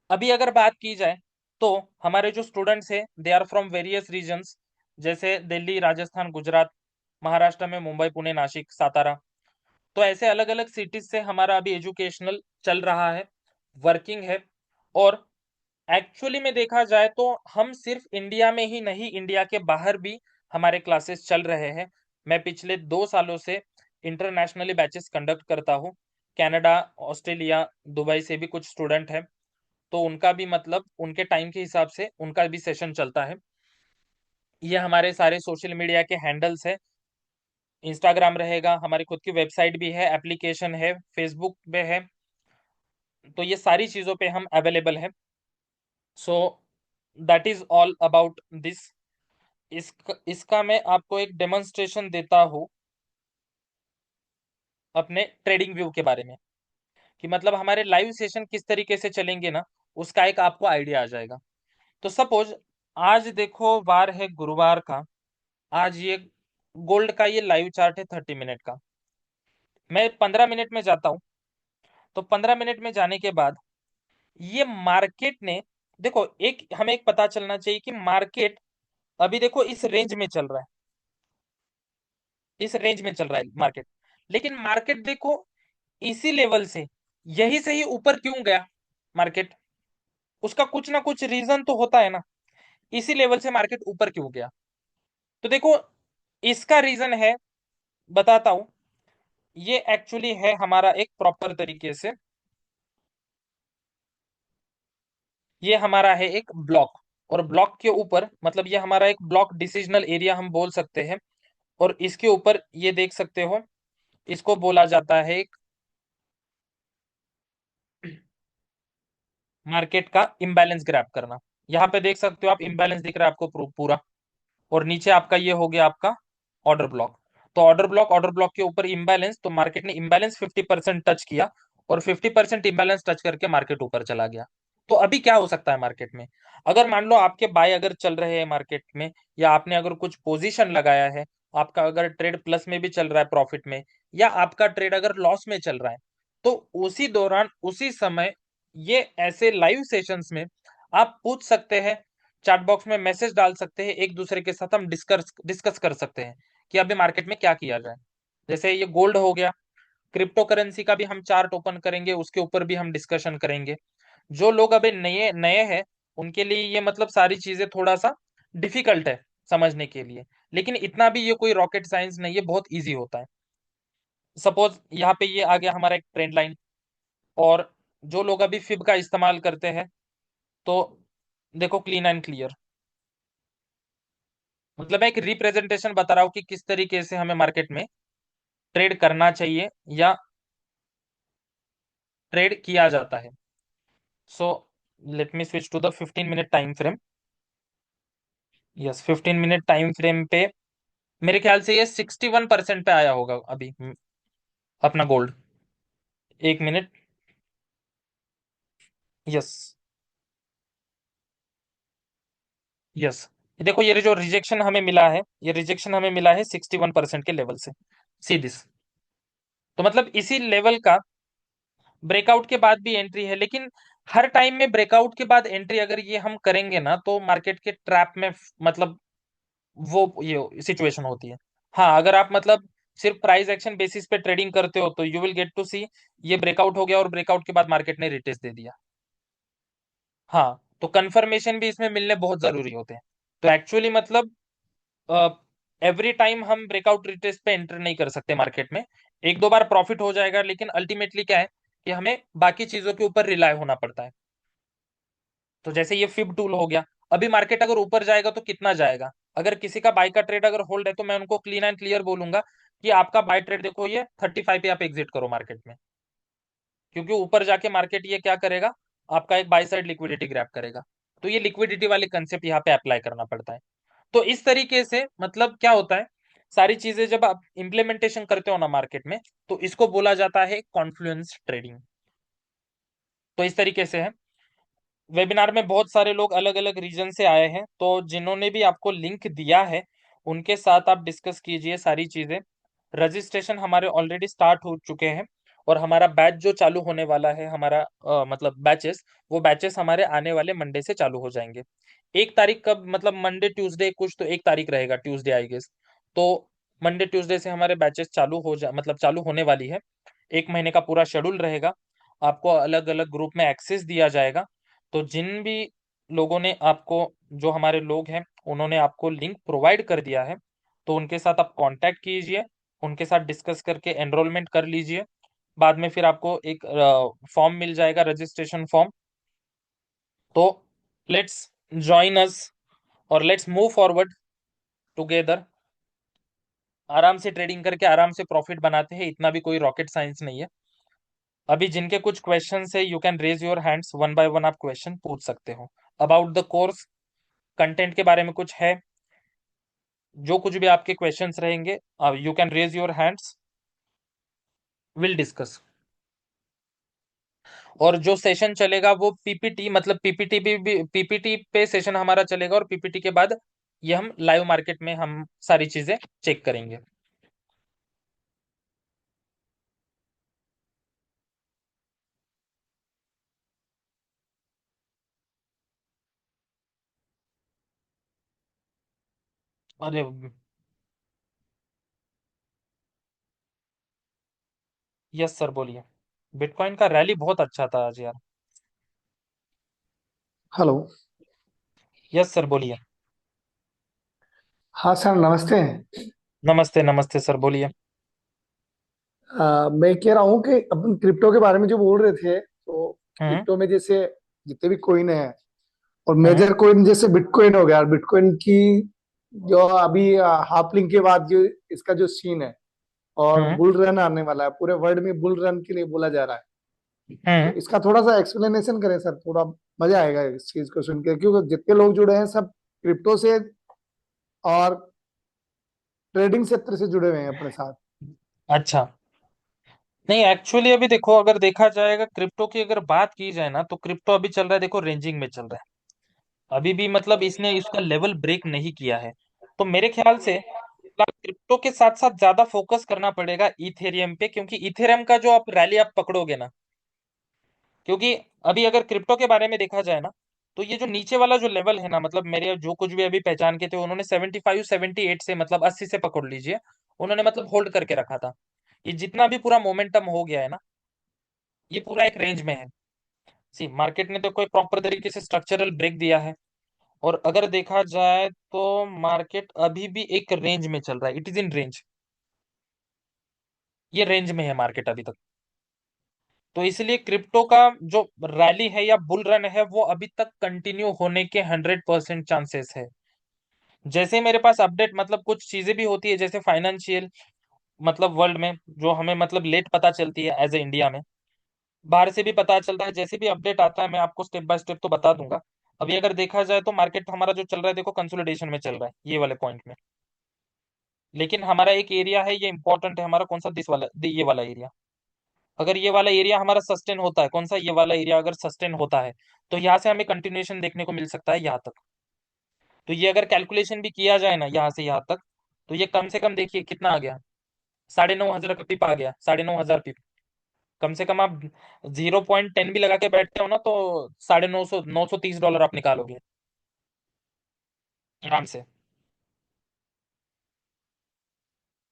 अभी अगर बात की जाए, तो हमारे जो स्टूडेंट्स हैं they are from various regions, जैसे दिल्ली, राजस्थान, गुजरात, महाराष्ट्र में मुंबई, पुणे, नासिक, सातारा। तो ऐसे अलग अलग सिटीज से हमारा अभी एजुकेशनल चल रहा है, वर्किंग है। और एक्चुअली में देखा जाए तो हम सिर्फ इंडिया में ही नहीं, इंडिया के बाहर भी हमारे क्लासेस चल रहे हैं। मैं पिछले 2 सालों से इंटरनेशनली बैचेस कंडक्ट करता हूँ। कनाडा, ऑस्ट्रेलिया, दुबई से भी कुछ स्टूडेंट हैं। तो उनका भी मतलब उनके टाइम के हिसाब से उनका भी सेशन चलता है। ये हमारे सारे सोशल मीडिया के हैंडल्स है, इंस्टाग्राम रहेगा, हमारी खुद की वेबसाइट भी है, एप्लीकेशन है, फेसबुक पे है। तो ये सारी चीज़ों पे हम अवेलेबल है। So that is all about this. इसका मैं आपको एक डेमोन्स्ट्रेशन देता हूँ अपने ट्रेडिंग व्यू के बारे में, कि मतलब हमारे लाइव सेशन किस तरीके से चलेंगे ना, उसका एक आपको आइडिया आ जाएगा। तो सपोज आज देखो वार है गुरुवार का, आज ये गोल्ड का ये लाइव चार्ट है 30 मिनट का। मैं 15 मिनट में जाता हूँ। तो 15 मिनट में जाने के बाद ये मार्केट ने, देखो एक हमें एक पता चलना चाहिए कि मार्केट अभी देखो इस रेंज में चल रहा है, इस रेंज में चल रहा है मार्केट। लेकिन मार्केट देखो इसी लेवल से यही से ही ऊपर क्यों गया मार्केट? उसका कुछ ना कुछ रीजन तो होता है ना, इसी लेवल से मार्केट ऊपर क्यों गया? तो देखो, इसका रीजन है, बताता हूं। ये एक्चुअली है हमारा एक प्रॉपर तरीके से, ये हमारा है एक ब्लॉक, और ब्लॉक के ऊपर मतलब ये हमारा एक ब्लॉक डिसिजनल एरिया हम बोल सकते हैं। और इसके ऊपर ये देख सकते हो, इसको बोला जाता है एक मार्केट का इम्बैलेंस ग्रैप करना। यहाँ पे देख सकते हो आप, इम्बैलेंस दिख रहा है आपको पूरा। और नीचे आपका ये हो गया आपका ऑर्डर ब्लॉक। तो ऑर्डर ब्लॉक के ऊपर इम्बैलेंस, तो मार्केट ने इम्बैलेंस 50% टच किया, और 50% इम्बैलेंस टच करके मार्केट ऊपर चला गया। तो अभी क्या हो सकता है मार्केट में? अगर मान लो आपके बाय अगर चल रहे हैं मार्केट में, या आपने अगर कुछ पोजीशन लगाया है, आपका अगर ट्रेड प्लस में भी चल रहा है प्रॉफिट में, या आपका ट्रेड अगर लॉस में चल रहा है, तो उसी दौरान उसी समय ये ऐसे लाइव सेशंस में आप पूछ सकते हैं, चैट बॉक्स में मैसेज डाल सकते हैं, एक दूसरे के साथ हम डिस्कस डिस्कस कर सकते हैं कि अभी मार्केट में क्या किया जाए। जैसे ये गोल्ड हो गया, क्रिप्टो करेंसी का भी हम चार्ट ओपन करेंगे, उसके ऊपर भी हम डिस्कशन करेंगे। जो लोग अभी नए नए हैं, उनके लिए ये मतलब सारी चीजें थोड़ा सा डिफिकल्ट है समझने के लिए, लेकिन इतना भी ये कोई रॉकेट साइंस नहीं है, बहुत इजी होता है। सपोज यहाँ पे ये आ गया हमारा एक ट्रेंड लाइन, और जो लोग अभी फिब का इस्तेमाल करते हैं, तो देखो क्लीन एंड क्लियर, मतलब मैं एक रिप्रेजेंटेशन बता रहा हूँ कि किस तरीके से हमें मार्केट में ट्रेड करना चाहिए या ट्रेड किया जाता है। So let me switch to the 15 minute time frame. Yes, 15 minute time frame पे मेरे ख्याल से ये 61% पे आया होगा अभी, अपना गोल्ड। 1 मिनट। Yes, yes. देखो ये जो रिजेक्शन हमें मिला है, ये रिजेक्शन हमें मिला है 61% के लेवल से। See this. तो मतलब इसी लेवल का ब्रेकआउट के बाद भी एंट्री है, लेकिन हर टाइम में ब्रेकआउट के बाद एंट्री अगर ये हम करेंगे ना, तो मार्केट के ट्रैप में मतलब वो ये सिचुएशन होती है। हाँ, अगर आप मतलब सिर्फ प्राइस एक्शन बेसिस पे ट्रेडिंग करते हो, तो यू विल गेट टू सी ये ब्रेकआउट हो गया और ब्रेकआउट के बाद मार्केट ने रिटेस्ट दे दिया। हाँ, तो कंफर्मेशन भी इसमें मिलने बहुत जरूरी होते हैं। तो एक्चुअली मतलब एवरी टाइम हम ब्रेकआउट रिटेस्ट पे एंटर नहीं कर सकते मार्केट में। एक दो बार प्रॉफिट हो जाएगा, लेकिन अल्टीमेटली क्या है कि हमें बाकी चीजों के ऊपर रिलाय होना पड़ता है। तो जैसे ये फिब टूल हो गया, अभी मार्केट अगर ऊपर जाएगा तो कितना जाएगा? अगर किसी का बाय का ट्रेड अगर होल्ड है, तो मैं उनको क्लीन एंड क्लियर बोलूंगा कि आपका बाय ट्रेड देखो ये 35 पे आप एग्जिट करो मार्केट में, क्योंकि ऊपर जाके मार्केट ये क्या करेगा, आपका एक बाय साइड लिक्विडिटी ग्रैब करेगा। तो ये लिक्विडिटी वाले कंसेप्ट यहाँ पे अप्लाई करना पड़ता है। तो इस तरीके से मतलब क्या होता है, सारी चीजें जब आप इंप्लीमेंटेशन करते हो ना मार्केट में, तो इसको बोला जाता है कॉन्फ्लुएंस ट्रेडिंग। तो इस तरीके से है। वेबिनार में बहुत सारे लोग अलग अलग रीजन से आए हैं, तो जिन्होंने भी आपको लिंक दिया है, उनके साथ आप डिस्कस कीजिए सारी चीजें। रजिस्ट्रेशन हमारे ऑलरेडी स्टार्ट हो चुके हैं, और हमारा बैच जो चालू होने वाला है, हमारा मतलब बैचेस, वो बैचेस हमारे आने वाले मंडे से चालू हो जाएंगे। 1 तारीख कब, मतलब मंडे ट्यूसडे कुछ तो 1 तारीख रहेगा, ट्यूसडे आई गेस। तो मंडे ट्यूसडे से हमारे बैचेस चालू हो जा मतलब चालू होने वाली है। 1 महीने का पूरा शेड्यूल रहेगा, आपको अलग अलग ग्रुप में एक्सेस दिया जाएगा। तो जिन भी लोगों ने आपको, जो हमारे लोग हैं, उन्होंने आपको लिंक प्रोवाइड कर दिया है, तो उनके साथ आप कांटेक्ट कीजिए, उनके साथ डिस्कस करके एनरोलमेंट कर लीजिए। बाद में फिर आपको एक फॉर्म मिल जाएगा, रजिस्ट्रेशन फॉर्म। तो लेट्स जॉइन अस, और लेट्स मूव फॉरवर्ड टुगेदर। आराम से ट्रेडिंग करके आराम से प्रॉफिट बनाते हैं, इतना भी कोई रॉकेट साइंस नहीं है। अभी जिनके कुछ क्वेश्चन है, you can raise your hands, one by one आप क्वेश्चन पूछ सकते हो अबाउट द कोर्स, कंटेंट के बारे में कुछ है, जो कुछ भी आपके क्वेश्चंस रहेंगे, you can raise your hands, will discuss. और जो सेशन चलेगा वो पीपीटी, मतलब पीपीटी भी पीपीटी पे सेशन हमारा चलेगा, और पीपीटी के बाद ये हम लाइव मार्केट में हम सारी चीजें चेक करेंगे। अरे, यस सर, बोलिए। बिटकॉइन का रैली बहुत अच्छा था आज यार। हेलो। यस सर, बोलिए। हाँ सर, नमस्ते। नमस्ते नमस्ते सर, बोलिए। मैं कह रहा हूँ कि अपन क्रिप्टो के बारे में जो बोल रहे थे, तो हम्म। क्रिप्टो में जैसे जितने भी कॉइन है, और हम्म। मेजर कॉइन जैसे बिटकॉइन हो गया, बिटकॉइन की जो अभी हाफलिंग के बाद जो इसका जो सीन है, और हम्म। बुल रन आने वाला है, पूरे वर्ल्ड में बुल रन के लिए बोला जा रहा है। तो हम्म। इसका थोड़ा सा एक्सप्लेनेशन करें सर, थोड़ा मजा आएगा इस चीज को सुन के, क्योंकि जितने लोग जुड़े हैं सब क्रिप्टो से और ट्रेडिंग क्षेत्र से जुड़े हुए हैं अपने साथ। अच्छा। नहीं, एक्चुअली अभी देखो, अगर देखा जाएगा क्रिप्टो की अगर बात की जाए ना, तो क्रिप्टो अभी चल रहा है, देखो रेंजिंग में चल रहा है। अभी भी मतलब इसने इसका लेवल ब्रेक नहीं किया है। तो मेरे ख्याल से क्रिप्टो के साथ साथ ज्यादा फोकस करना पड़ेगा इथेरियम पे, क्योंकि इथेरियम का जो आप रैली आप पकड़ोगे ना, क्योंकि अभी अगर क्रिप्टो के बारे में देखा जाए ना, तो ये जो नीचे वाला जो लेवल है ना, मतलब मेरे जो कुछ भी अभी पहचान के थे, उन्होंने 75 78 से, मतलब 80 से पकड़ लीजिए, उन्होंने मतलब होल्ड करके रखा था। ये जितना भी पूरा मोमेंटम हो गया है ना, ये पूरा एक रेंज में है। सी मार्केट ने तो कोई प्रॉपर तरीके से स्ट्रक्चरल ब्रेक दिया है। और अगर देखा जाए तो मार्केट अभी भी एक रेंज में चल रहा है, इट इज इन रेंज। ये रेंज में है मार्केट अभी तक। तो इसलिए क्रिप्टो का जो रैली है या बुल रन है, वो अभी तक कंटिन्यू होने के 100% चांसेस है। जैसे मेरे पास अपडेट, मतलब कुछ चीजें भी होती है जैसे फाइनेंशियल, मतलब वर्ल्ड में जो हमें मतलब लेट पता चलती है एज ए इंडिया में, बाहर से भी पता चलता है, जैसे भी अपडेट आता है मैं आपको स्टेप बाय स्टेप तो बता दूंगा। अभी अगर देखा जाए तो मार्केट हमारा जो चल रहा है, देखो कंसोलिडेशन में चल रहा है ये वाले पॉइंट में। लेकिन हमारा एक एरिया है, ये इंपॉर्टेंट है हमारा, कौन सा, दिस वाला, ये वाला एरिया। अगर ये वाला एरिया हमारा सस्टेन होता है, कौन सा, ये वाला एरिया अगर सस्टेन होता है, तो यहाँ से हमें कंटिन्यूएशन देखने को मिल सकता है यहाँ तक। तो ये अगर कैलकुलेशन भी किया जाए ना यहाँ से यहाँ तक, तो ये कम से कम देखिए कितना आ गया, 9,500 का पिप आ गया, 9,500 पिप। कम से कम आप 0.10 भी लगा के बैठते हो ना, तो 950, $930 आप निकालोगे आराम से।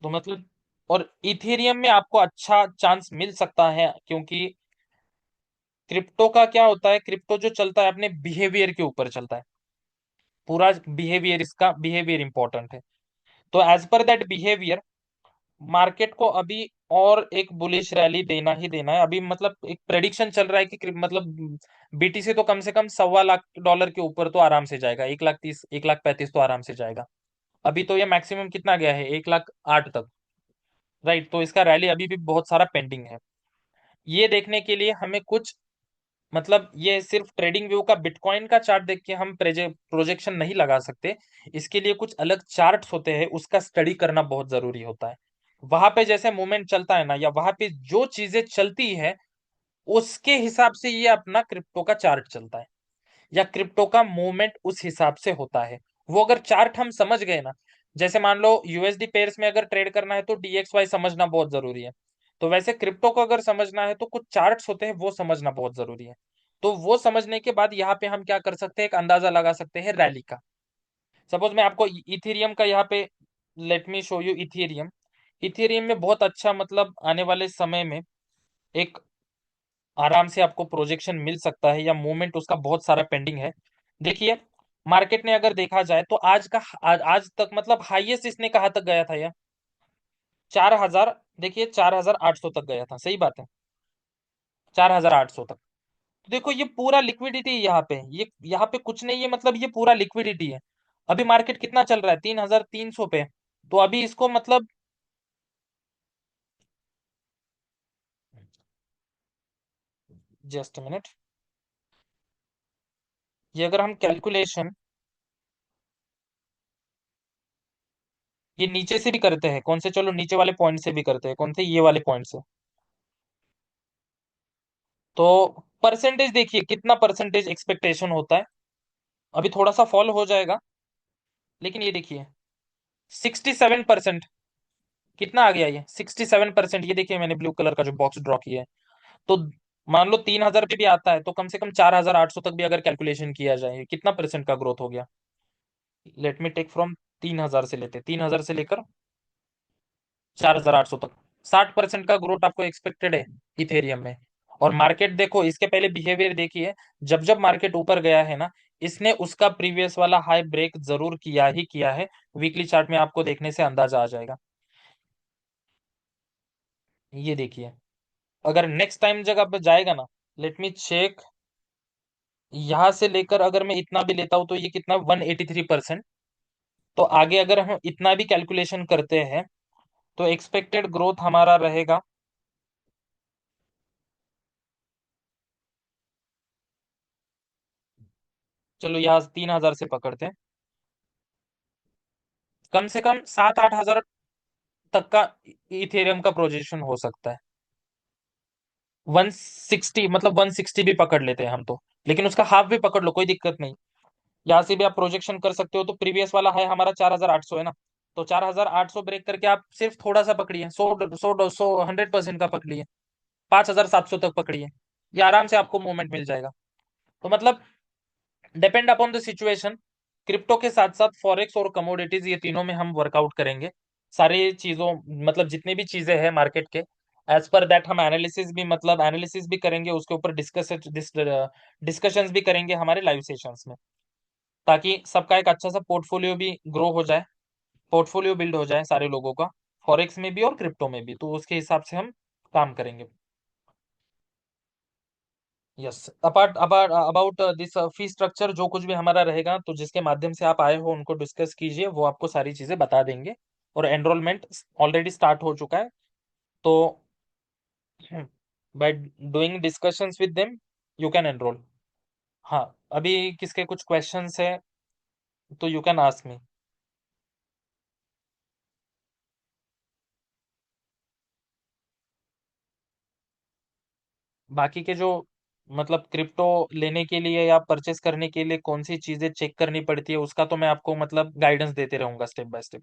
तो मतलब, और इथेरियम में आपको अच्छा चांस मिल सकता है, क्योंकि क्रिप्टो का क्या होता है, क्रिप्टो जो चलता है अपने बिहेवियर के ऊपर चलता है। पूरा बिहेवियर, इसका बिहेवियर इंपॉर्टेंट है। तो as per that behaviour, market को अभी और एक बुलिश रैली देना ही देना है। अभी मतलब एक प्रेडिक्शन चल रहा है कि मतलब बीटीसी तो कम से कम $1.25 के ऊपर तो आराम से जाएगा, 1,30,000 1,35,000 तो आराम से जाएगा। अभी तो ये मैक्सिमम कितना गया है, 1,08,000 तक। राइट, तो इसका रैली अभी भी बहुत सारा पेंडिंग है। ये देखने के लिए हमें कुछ, मतलब ये सिर्फ ट्रेडिंग व्यू का बिटकॉइन का चार्ट देख के हम प्रोजेक्शन नहीं लगा सकते। इसके लिए कुछ अलग चार्ट्स होते हैं, उसका स्टडी करना बहुत जरूरी होता है। वहां पे जैसे मूवमेंट चलता है ना, या वहां पे जो चीजें चलती है, उसके हिसाब से ये अपना क्रिप्टो का चार्ट चलता है, या क्रिप्टो का मूवमेंट उस हिसाब से होता है। वो अगर चार्ट हम समझ गए ना, जैसे मान लो यूएसडी पेयर्स में अगर ट्रेड करना है तो डीएक्सवाई समझना बहुत जरूरी है। तो वैसे क्रिप्टो को अगर समझना है तो कुछ चार्ट्स होते हैं, वो समझना बहुत जरूरी है। तो वो समझने के बाद यहाँ पे हम क्या कर सकते हैं, एक अंदाजा लगा सकते हैं रैली का। सपोज मैं आपको इथेरियम का यहाँ पे, let me show you Ethereum. Ethereum में बहुत अच्छा, मतलब आने वाले समय में एक आराम से आपको प्रोजेक्शन मिल सकता है, या मूवमेंट उसका बहुत सारा पेंडिंग है। देखिए, मार्केट ने अगर देखा जाए तो आज तक मतलब हाईएस्ट इसने कहाँ तक गया था यार, 4,000, देखिए 4,800 तक गया था, सही बात है, 4,800 तक। तो देखो ये पूरा लिक्विडिटी यहाँ पे, ये यहाँ पे कुछ नहीं है, मतलब ये पूरा लिक्विडिटी है। अभी मार्केट कितना चल रहा है, 3,300 पे। तो अभी इसको मतलब, जस्ट मिनट, ये अगर हम कैलकुलेशन, ये नीचे से भी करते हैं, कौन से, चलो नीचे वाले पॉइंट से भी करते हैं, कौन से, ये वाले पॉइंट से। तो परसेंटेज देखिए कितना परसेंटेज एक्सपेक्टेशन होता है। अभी थोड़ा सा फॉल हो जाएगा, लेकिन ये देखिए 67%। कितना आ गया ये, 67%। ये देखिए मैंने ब्लू कलर का जो बॉक्स ड्रॉ किया है। तो मान लो 3,000 पे भी आता है, तो कम से कम 4,800 तक भी अगर कैलकुलेशन किया जाए, कितना परसेंट का ग्रोथ हो गया। लेट मी टेक फ्रॉम, 3,000 से लेते, 3,000 से लेकर 4,800 तक, 60% का ग्रोथ आपको एक्सपेक्टेड है इथेरियम में। और मार्केट देखो, इसके पहले बिहेवियर देखिए, जब जब मार्केट ऊपर गया है ना, इसने उसका प्रीवियस वाला हाई ब्रेक जरूर किया ही किया है। वीकली चार्ट में आपको देखने से अंदाजा आ जाएगा। ये देखिए, अगर नेक्स्ट टाइम जगह पे जाएगा ना, लेट मी चेक, यहां से लेकर अगर मैं इतना भी लेता हूं तो ये कितना 183%। तो आगे अगर हम इतना भी कैलकुलेशन करते हैं तो एक्सपेक्टेड ग्रोथ हमारा रहेगा, चलो यहाँ 3,000 से पकड़ते हैं, कम से कम 7-8 हजार तक का इथेरियम का प्रोजेक्शन हो सकता है। 160, मतलब 160 भी पकड़ लेते हैं हम तो, लेकिन उसका हाफ भी पकड़ लो, कोई दिक्कत नहीं। यहाँ से भी आप प्रोजेक्शन कर सकते हो। तो प्रीवियस वाला है हमारा 4,800 है ना, तो 4,800 ब्रेक करके आप सिर्फ थोड़ा सा पकड़िए, 100 100 100% का पकड़िए, 5,700 तक पकड़िए, ये आराम से आपको मूवमेंट मिल जाएगा। तो मतलब depend upon the situation, crypto के साथ साथ फॉरेक्स और कमोडिटीज, ये तीनों में हम वर्कआउट करेंगे सारी चीजों, मतलब जितनी भी चीजें हैं मार्केट के, एज पर दैट हम एनालिसिस भी, मतलब एनालिसिस भी करेंगे, उसके ऊपर डिस्कशंस भी करेंगे हमारे लाइव सेशंस में, ताकि सबका एक अच्छा सा पोर्टफोलियो भी ग्रो हो जाए, पोर्टफोलियो बिल्ड हो जाए सारे लोगों का, फॉरेक्स में भी और क्रिप्टो में भी। तो उसके हिसाब से हम काम करेंगे। Yes, apart about about this fee structure, जो कुछ भी हमारा रहेगा, तो जिसके माध्यम से आप आए हो उनको डिस्कस कीजिए, वो आपको सारी चीजें बता देंगे। और एनरोलमेंट ऑलरेडी स्टार्ट हो चुका है, तो by doing discussions with them you can enrol. हाँ, अभी किसके कुछ क्वेश्चंस है तो यू कैन आस्क मी। बाकी के जो, मतलब क्रिप्टो लेने के लिए या परचेस करने के लिए कौन सी चीजें चेक करनी पड़ती है, उसका तो मैं आपको मतलब गाइडेंस देते रहूंगा step by step.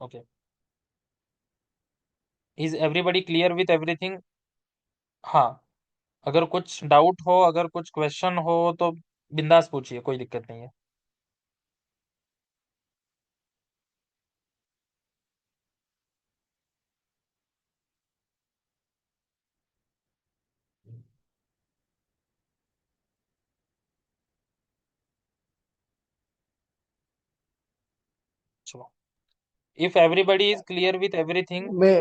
Okay, is everybody clear with everything? हाँ, अगर कुछ डाउट हो, अगर कुछ क्वेश्चन हो तो बिंदास पूछिए, कोई दिक्कत नहीं है। चलो, if everybody is clear with everything. मैं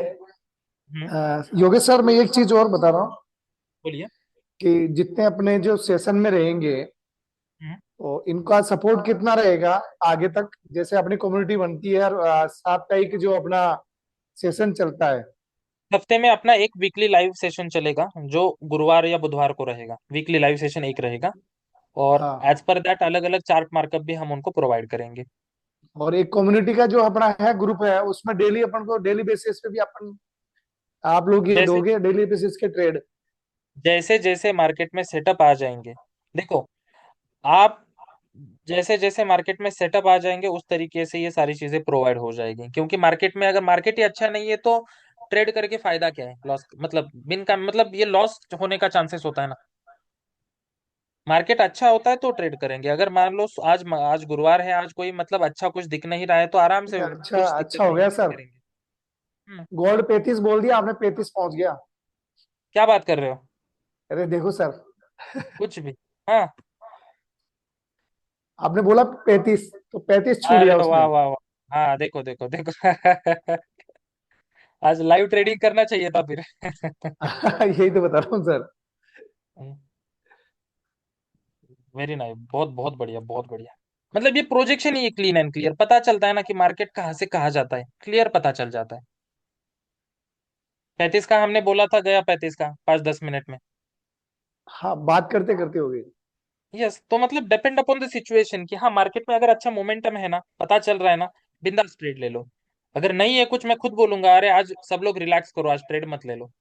हम्म। योगेश सर, मैं एक चीज और बता रहा हूँ बोलिए। कि जितने अपने जो सेशन में रहेंगे, हम्म। तो इनका सपोर्ट कितना रहेगा आगे तक, जैसे अपनी कम्युनिटी बनती है और साप्ताहिक जो अपना सेशन चलता है। हफ्ते में अपना एक वीकली लाइव सेशन चलेगा, जो गुरुवार या बुधवार को रहेगा, वीकली लाइव सेशन एक रहेगा। और हाँ, एज पर दैट अलग अलग चार्ट मार्कअप भी हम उनको प्रोवाइड करेंगे। और एक कम्युनिटी का जो अपना है ग्रुप है, उसमें डेली अपन को डेली बेसिस पे भी अपन, आप लोग ये जैसे दोगे डेली बेसिस के ट्रेड। जैसे जैसे मार्केट में सेटअप आ जाएंगे, देखो आप, जैसे जैसे मार्केट में सेटअप आ जाएंगे उस तरीके से ये सारी चीजें प्रोवाइड हो जाएगी, क्योंकि मार्केट में अगर मार्केट ही अच्छा नहीं है तो ट्रेड करके फायदा क्या है? लॉस, मतलब बिन का, मतलब ये लॉस होने का चांसेस होता है ना। मार्केट अच्छा होता है तो ट्रेड करेंगे। अगर मान लो आज गुरुवार है, आज कोई मतलब अच्छा कुछ दिख नहीं रहा है, तो आराम से, अच्छा, कुछ दिक्कत अच्छा हो नहीं, गया वेट सर। करेंगे। हम्म। गोल्ड 35 बोल दिया आपने, 35 पहुंच गया। क्या बात कर रहे हो? अरे देखो सर, कुछ भी। हाँ। आपने बोला 35, तो 35 छू अरे लिया वाह उसने। वाह वाह, हाँ देखो देखो देखो। आज लाइव ट्रेडिंग करना चाहिए था फिर। यही तो बता रहा हूँ सर। वेरी नाइस, बहुत बहुत बढ़िया, बहुत बढ़िया। मतलब ये projection he clean and clear पता चलता है ना कि मार्केट कहाँ से कहाँ जाता है, क्लियर पता चल जाता है। 35 का हमने बोला था, गया 35 का 5-10 मिनट में। हाँ, बात करते करते हो गई। यस, तो मतलब डिपेंड अपॉन द सिचुएशन कि हाँ मार्केट में अगर अच्छा मोमेंटम है ना, पता चल रहा है ना, बिंदास ट्रेड ले लो। अगर नहीं है कुछ, मैं खुद बोलूंगा अरे आज सब लोग रिलैक्स करो, आज ट्रेड मत ले लो।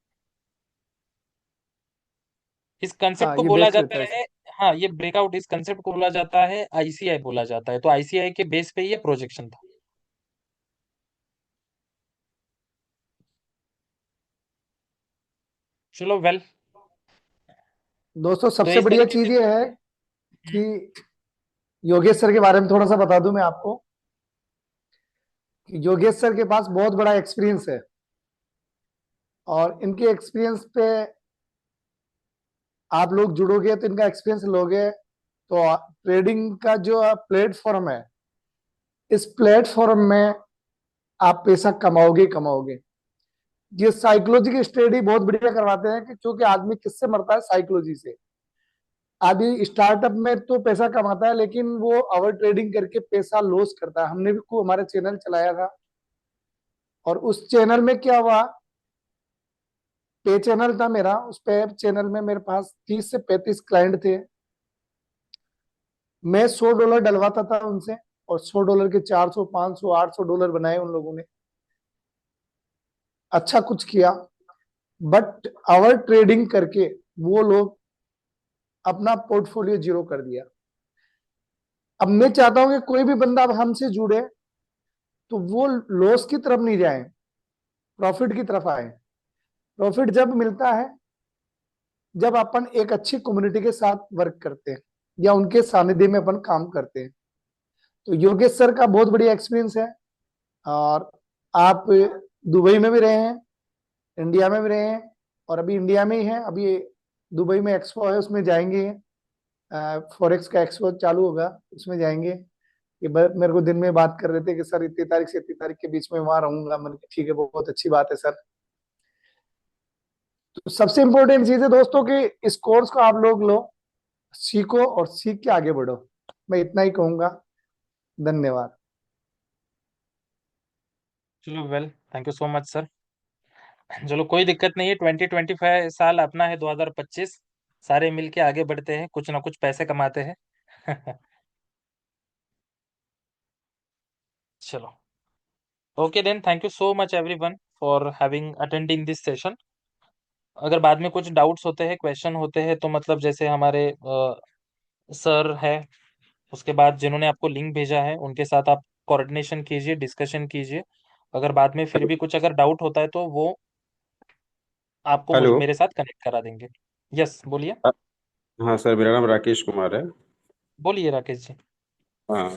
इस कंसेप्ट हाँ, को ये बोला बेस्ट जाता रहता है है, सर। हाँ ये ब्रेकआउट, इस कंसेप्ट को बोला जाता है आईसीआई बोला जाता है, तो आईसीआई के बेस पे ये प्रोजेक्शन था। चलो वेल, दोस्तों, तो सबसे इस बढ़िया तरीके से। चीज ये है हम्म। कि योगेश सर के बारे में थोड़ा सा बता दूं मैं आपको कि योगेश सर के पास बहुत बड़ा एक्सपीरियंस है, और इनके एक्सपीरियंस पे आप लोग जुड़ोगे तो इनका एक्सपीरियंस लोगे तो ट्रेडिंग का जो प्लेटफॉर्म है, इस प्लेटफॉर्म में आप पैसा कमाओगे ही कमाओगे। ये साइकोलॉजी की स्टडी बहुत बढ़िया करवाते हैं कि क्योंकि आदमी किससे मरता है, साइकोलॉजी से। आदमी स्टार्टअप में तो पैसा कमाता है, लेकिन वो ओवर ट्रेडिंग करके पैसा लॉस करता है। हमने भी को हमारा चैनल चलाया था, और उस चैनल में क्या हुआ, पे चैनल था मेरा, उस पे चैनल में मेरे पास 30 से 35 क्लाइंट थे। मैं $100 डलवाता था उनसे, और $100 के 400 500 $800 बनाए उन लोगों ने। अच्छा कुछ किया, बट ओवर ट्रेडिंग करके वो लोग अपना पोर्टफोलियो जीरो कर दिया। अब मैं चाहता हूं कि कोई भी बंदा अब हमसे जुड़े तो वो लॉस की तरफ नहीं जाए, प्रॉफिट की तरफ आए। प्रॉफिट जब मिलता है जब अपन एक अच्छी कम्युनिटी के साथ वर्क करते हैं, या उनके सानिध्य में अपन काम करते हैं। तो योगेश सर का बहुत बढ़िया एक्सपीरियंस है। और आप दुबई में भी रहे हैं, इंडिया में भी रहे हैं, और अभी इंडिया में ही हैं। अभी दुबई में एक्सपो है, उसमें जाएंगे। फॉरेक्स का एक्सपो चालू होगा, उसमें जाएंगे। ये मेरे को दिन में बात कर रहे थे कि सर इतनी तारीख से इतनी तारीख के बीच में वहां रहूंगा। मैंने कहा ठीक है, बहुत अच्छी बात है सर। तो सबसे इंपॉर्टेंट चीज है दोस्तों कि इस कोर्स को आप लोग लो, सीखो और सीख के आगे बढ़ो। मैं इतना ही कहूंगा। धन्यवाद। चलो well, thank you so much sir. चलो कोई दिक्कत नहीं है, 2025 साल अपना है, 2025 सारे मिलके आगे बढ़ते हैं, कुछ ना कुछ पैसे कमाते हैं। चलो, okay then, thank you so much everyone for having attending this session. अगर बाद में कुछ डाउट्स होते हैं, क्वेश्चन होते हैं, तो मतलब जैसे हमारे सर है, उसके बाद जिन्होंने आपको लिंक भेजा है उनके साथ आप कोऑर्डिनेशन कीजिए, डिस्कशन कीजिए। अगर बाद में फिर भी कुछ अगर डाउट होता है तो वो आपको हेलो। मेरे साथ कनेक्ट करा देंगे। यस, बोलिए। अ- हाँ सर, मेरा नाम राकेश कुमार है। बोलिए राकेश जी। हाँ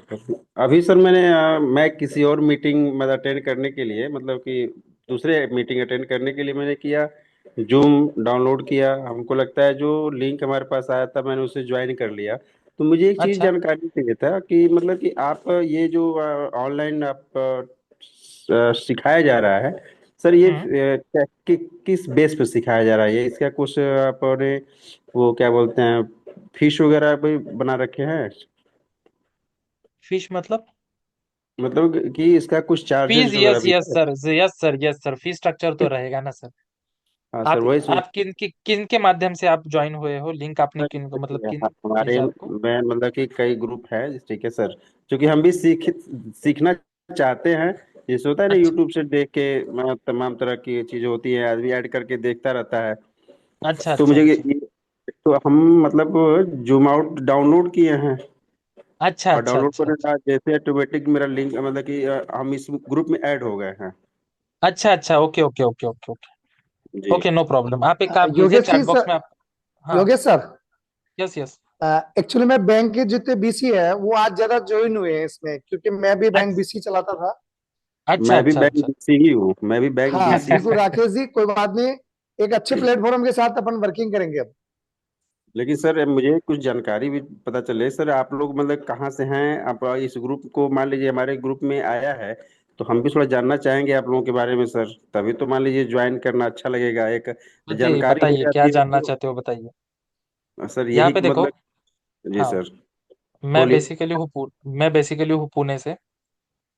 अभी सर मैं किसी और मीटिंग मतलब अटेंड करने के लिए, मतलब कि दूसरे मीटिंग अटेंड करने के लिए मैंने किया, जूम डाउनलोड किया। हमको लगता है जो लिंक हमारे पास आया था मैंने उसे ज्वाइन कर लिया। तो मुझे एक चीज़ अच्छा। जानकारी चाहिए था कि मतलब कि आप ये जो ऑनलाइन आप सिखाया जा रहा है सर, ये हम्म। किस बेस पे सिखाया जा रहा है? ये इसका कुछ आपने वो क्या बोलते हैं, फीस वगैरह भी बना रखे हैं? फिश मतलब? मतलब कि इसका कुछ फीस, चार्जेस वगैरह यस भी यस है? Sir, yes sir, yes sir, fees structure तो रहेगा ना सर। हाँ सर, आप वही सोच। आप किन के माध्यम से आप ज्वाइन हुए हो? लिंक आपने सर, किन को, मतलब देखिए, किन हमारे भेजा आपको? में मतलब कि कई ग्रुप है, ठीक है सर, क्योंकि हम भी सीखना चाहते हैं। जैसे होता है ना, अच्छा यूट्यूब से देख के मतलब तमाम तरह की चीजें होती है, आदमी ऐड करके देखता रहता है। अच्छा तो अच्छा मुझे अच्छा तो हम मतलब जूम आउट डाउनलोड किए हैं, अच्छा और अच्छा डाउनलोड अच्छा करने के अच्छा बाद जैसे ऑटोमेटिक मेरा लिंक मतलब कि हम इस ग्रुप में ऐड हो गए हैं। अच्छा अच्छा, okay okay okay okay okay. जी। ओके, नो प्रॉब्लम, आप एक काम कीजिए, योगेश चैट जी बॉक्स सर, में आप। हाँ। Yogesh sir, yes yes. Actually मैं बैंक के जितने बीसी है वो आज ज्यादा ज्वाइन हुए हैं इसमें, क्योंकि मैं भी बैंक बीसी चलाता था। अच्छा मैं भी अच्छा बैंक अच्छा। बीसी ही हूँ, मैं भी बैंक हाँ बीसी बिल्कुल हूँ। राकेश जी, कोई बात नहीं। एक अच्छे प्लेटफॉर्म के साथ अपन वर्किंग करेंगे अब। लेकिन सर अब मुझे कुछ जानकारी भी पता चले सर, आप लोग मतलब कहाँ से हैं? आप इस ग्रुप को मान लीजिए हमारे ग्रुप में आया है, तो हम भी थोड़ा जानना चाहेंगे आप लोगों के बारे में सर, तभी तो मान लीजिए ज्वाइन करना अच्छा लगेगा, एक बताइए जानकारी हो बताइए, क्या जाती है जानना तो। चाहते हो, बताइए। सर यहाँ यही पे देखो। मतलब। जी हाँ, सर। बोलिए। मैं बेसिकली हूँ पुणे से।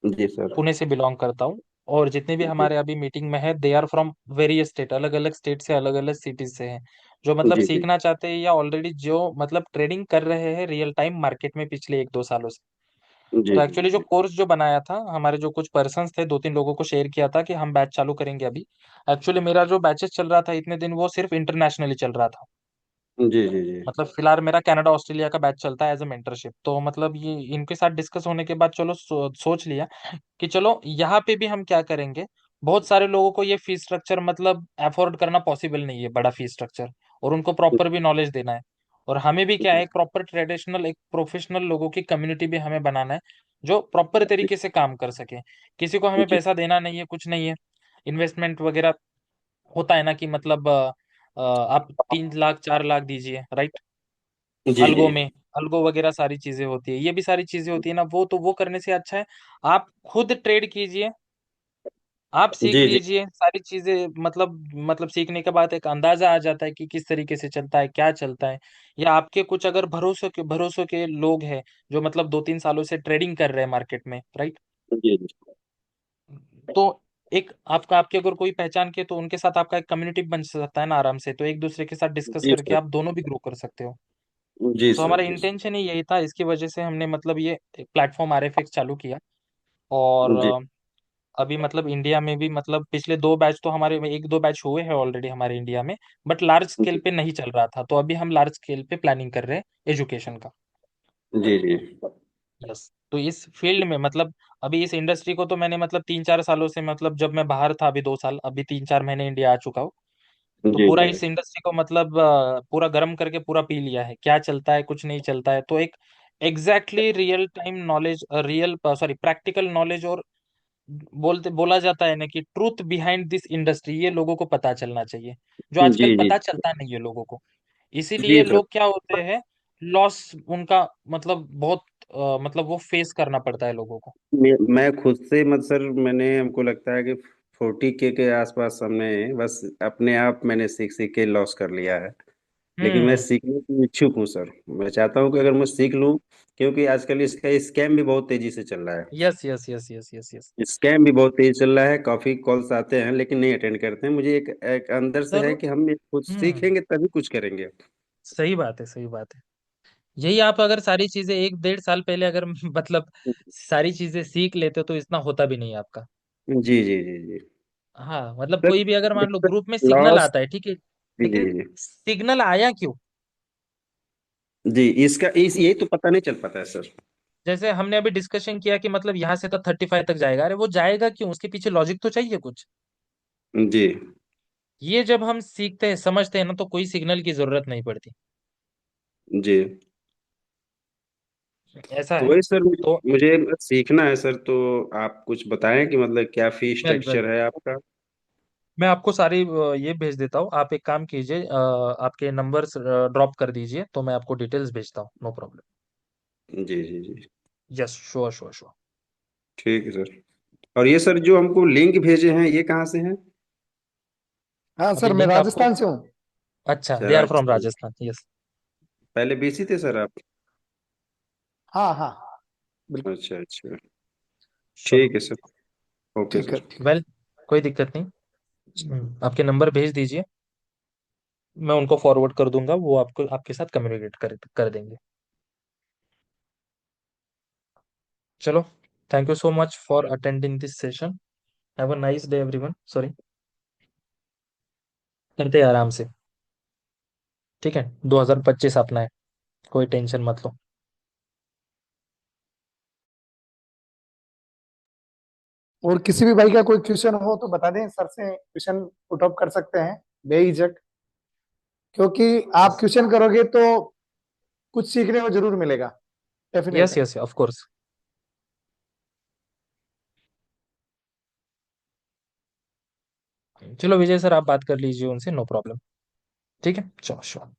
जी सर। पुणे से बिलोंग करता हूँ। और जितने भी जी हमारे अभी मीटिंग में है, they are from various state, अलग अलग स्टेट से, अलग अलग सिटीज से हैं। जो मतलब जी जी सीखना चाहते हैं, या ऑलरेडी जो मतलब ट्रेडिंग कर रहे हैं रियल टाइम मार्केट में पिछले 1-2 सालों से। जी तो जी एक्चुअली जो कोर्स जो बनाया था, हमारे जो कुछ पर्सन्स थे, 2-3 लोगों को शेयर किया था कि हम बैच चालू करेंगे अभी। एक्चुअली मेरा जो बैचेस चल रहा था इतने दिन, वो सिर्फ इंटरनेशनली चल रहा था। जी जी जी मतलब फिलहाल मेरा कनाडा ऑस्ट्रेलिया का बैच चलता है एज अ मेंटरशिप। तो मतलब ये इनके साथ डिस्कस होने के बाद चलो सोच लिया कि चलो यहाँ पे भी हम क्या करेंगे। बहुत सारे लोगों को ये फीस स्ट्रक्चर मतलब अफोर्ड करना पॉसिबल नहीं है, बड़ा फीस स्ट्रक्चर, और उनको प्रॉपर भी नॉलेज देना है। और हमें भी क्या है, एक प्रॉपर ट्रेडिशनल एक प्रोफेशनल लोगों की कम्युनिटी भी हमें बनाना है जो प्रॉपर तरीके से काम कर सके। किसी को हमें जी पैसा देना नहीं है, कुछ नहीं है। इन्वेस्टमेंट वगैरह होता है ना कि मतलब आप 3 लाख 4 लाख दीजिए, राइट। जी जी अलगो में अलगो वगैरह सारी चीजें होती है, ये भी सारी चीजें होती है ना, वो तो वो करने से अच्छा है आप खुद ट्रेड कीजिए, आप सीख जी जी लीजिए सारी चीजें। मतलब सीखने के बाद एक अंदाजा आ जाता है कि किस तरीके से चलता है, क्या चलता है। या आपके कुछ अगर भरोसों के लोग हैं जो मतलब 2-3 सालों से ट्रेडिंग कर रहे हैं मार्केट में, राइट। जी जी तो एक आपका आपके अगर कोई पहचान के, तो उनके साथ आपका एक कम्युनिटी बन सकता है ना आराम से, तो एक दूसरे के साथ डिस्कस जी करके सर। आप दोनों भी ग्रो कर सकते हो। जी तो सर। हमारा जी सर। इंटेंशन ही यही था, इसकी वजह से हमने मतलब ये प्लेटफॉर्म आरएफएक्स चालू किया। और जी अभी मतलब इंडिया में भी मतलब पिछले 2 बैच तो हमारे, 1-2 बैच हुए हैं ऑलरेडी हमारे इंडिया में, बट लार्ज स्केल जी पे नहीं चल रहा था, तो अभी हम लार्ज स्केल पे प्लानिंग कर रहे हैं एजुकेशन का। जी जी यस, तो इस फील्ड में मतलब अभी इस इंडस्ट्री को तो मैंने मतलब 3-4 सालों से, मतलब जब मैं बाहर था अभी 2 साल, अभी 3-4 महीने इंडिया आ चुका हूँ। तो जी पूरा जी इस इंडस्ट्री को मतलब पूरा गर्म करके पूरा पी लिया है, क्या चलता है कुछ नहीं चलता है, तो एक exactly real time knowledge, real sorry practical knowledge, और बोला जाता है ना कि ट्रूथ बिहाइंड दिस इंडस्ट्री, ये लोगों को पता चलना चाहिए, जो आजकल जी जी पता चलता नहीं है लोगों को। जी इसीलिए सर। लोग क्या होते हैं, लॉस उनका मतलब बहुत मतलब वो फेस करना पड़ता है लोगों को। मैं खुद से मत सर, मैंने हमको लगता है कि 40K के आसपास हमने बस अपने आप मैंने सीख सीख के लॉस कर लिया है। लेकिन मैं हम्म। सीखने की इच्छुक हूँ सर। मैं चाहता हूँ कि अगर मैं सीख लूँ, क्योंकि आजकल इसका स्कैम भी बहुत तेजी से चल रहा है। Yes yes yes yes yes yes. Scam भी बहुत तेज चल रहा है, काफी कॉल्स आते हैं लेकिन नहीं अटेंड करते हैं। मुझे एक अंदर से सर। है कि हम ये खुद हम्म। सीखेंगे तभी कुछ करेंगे। सही बात है, सही बात है। यही आप अगर सारी चीजें 1-1.5 साल पहले अगर मतलब सारी चीजें सीख लेते हो तो इतना होता भी नहीं आपका। जी जी जी जी हाँ, मतलब सर। कोई भी अगर मान लो ग्रुप में सिग्नल लॉस। आता है, ठीक है, जी जी लेकिन जी सिग्नल आया क्यों? जी इसका इस यही तो पता नहीं चल पाता है सर। जैसे हमने अभी डिस्कशन किया कि मतलब यहाँ से तो 35 तक जाएगा, अरे वो जाएगा क्यों, उसके पीछे लॉजिक तो चाहिए कुछ। जी ये जब हम सीखते हैं समझते हैं ना, तो कोई सिग्नल की जरूरत नहीं पड़ती। जी ऐसा तो है। वही सर, तो मुझे सीखना है सर। तो आप कुछ बताएं कि मतलब क्या फी वेल वेल, स्ट्रक्चर है आपका। मैं आपको सारी ये भेज देता हूँ, आप एक काम कीजिए, आपके नंबर्स ड्रॉप कर दीजिए, तो मैं आपको डिटेल्स भेजता हूँ, नो प्रॉब्लम। जी जी जी यस, श्योर श्योर श्योर। ठीक है सर। और ये सर जो हमको लिंक भेजे हैं ये कहाँ से हैं? हाँ अभी सर, मैं लिंक आपको, राजस्थान से हूँ। अच्छा, अच्छा they are from Rajasthan. Rajasthan, yes. पहले बीसी थे सर आप? हाँ हाँ, बिल्कुल। अच्छा अच्छा। चलो, ठीक है सर। ओके ठीक है, सर। ठीक है। वेल, कोई दिक्कत नहीं। आपके नंबर भेज दीजिए, मैं उनको फॉरवर्ड कर दूंगा, वो आपको आपके साथ कम्युनिकेट कर देंगे। चलो, thank you so much for attending this session. Have a nice day everyone, sorry. करते हैं आराम से, ठीक है। 2025 अपना है, कोई टेंशन मत लो। और किसी भी भाई का कोई क्वेश्चन हो तो बता दें, सर से क्वेश्चन पुट अप कर सकते हैं बेहिचक। क्योंकि आप क्वेश्चन करोगे तो कुछ सीखने को जरूर मिलेगा, डेफिनेट यस है। Yes of course. चलो विजय सर, आप बात कर लीजिए उनसे, नो प्रॉब्लम। ठीक है, चलो श्योर।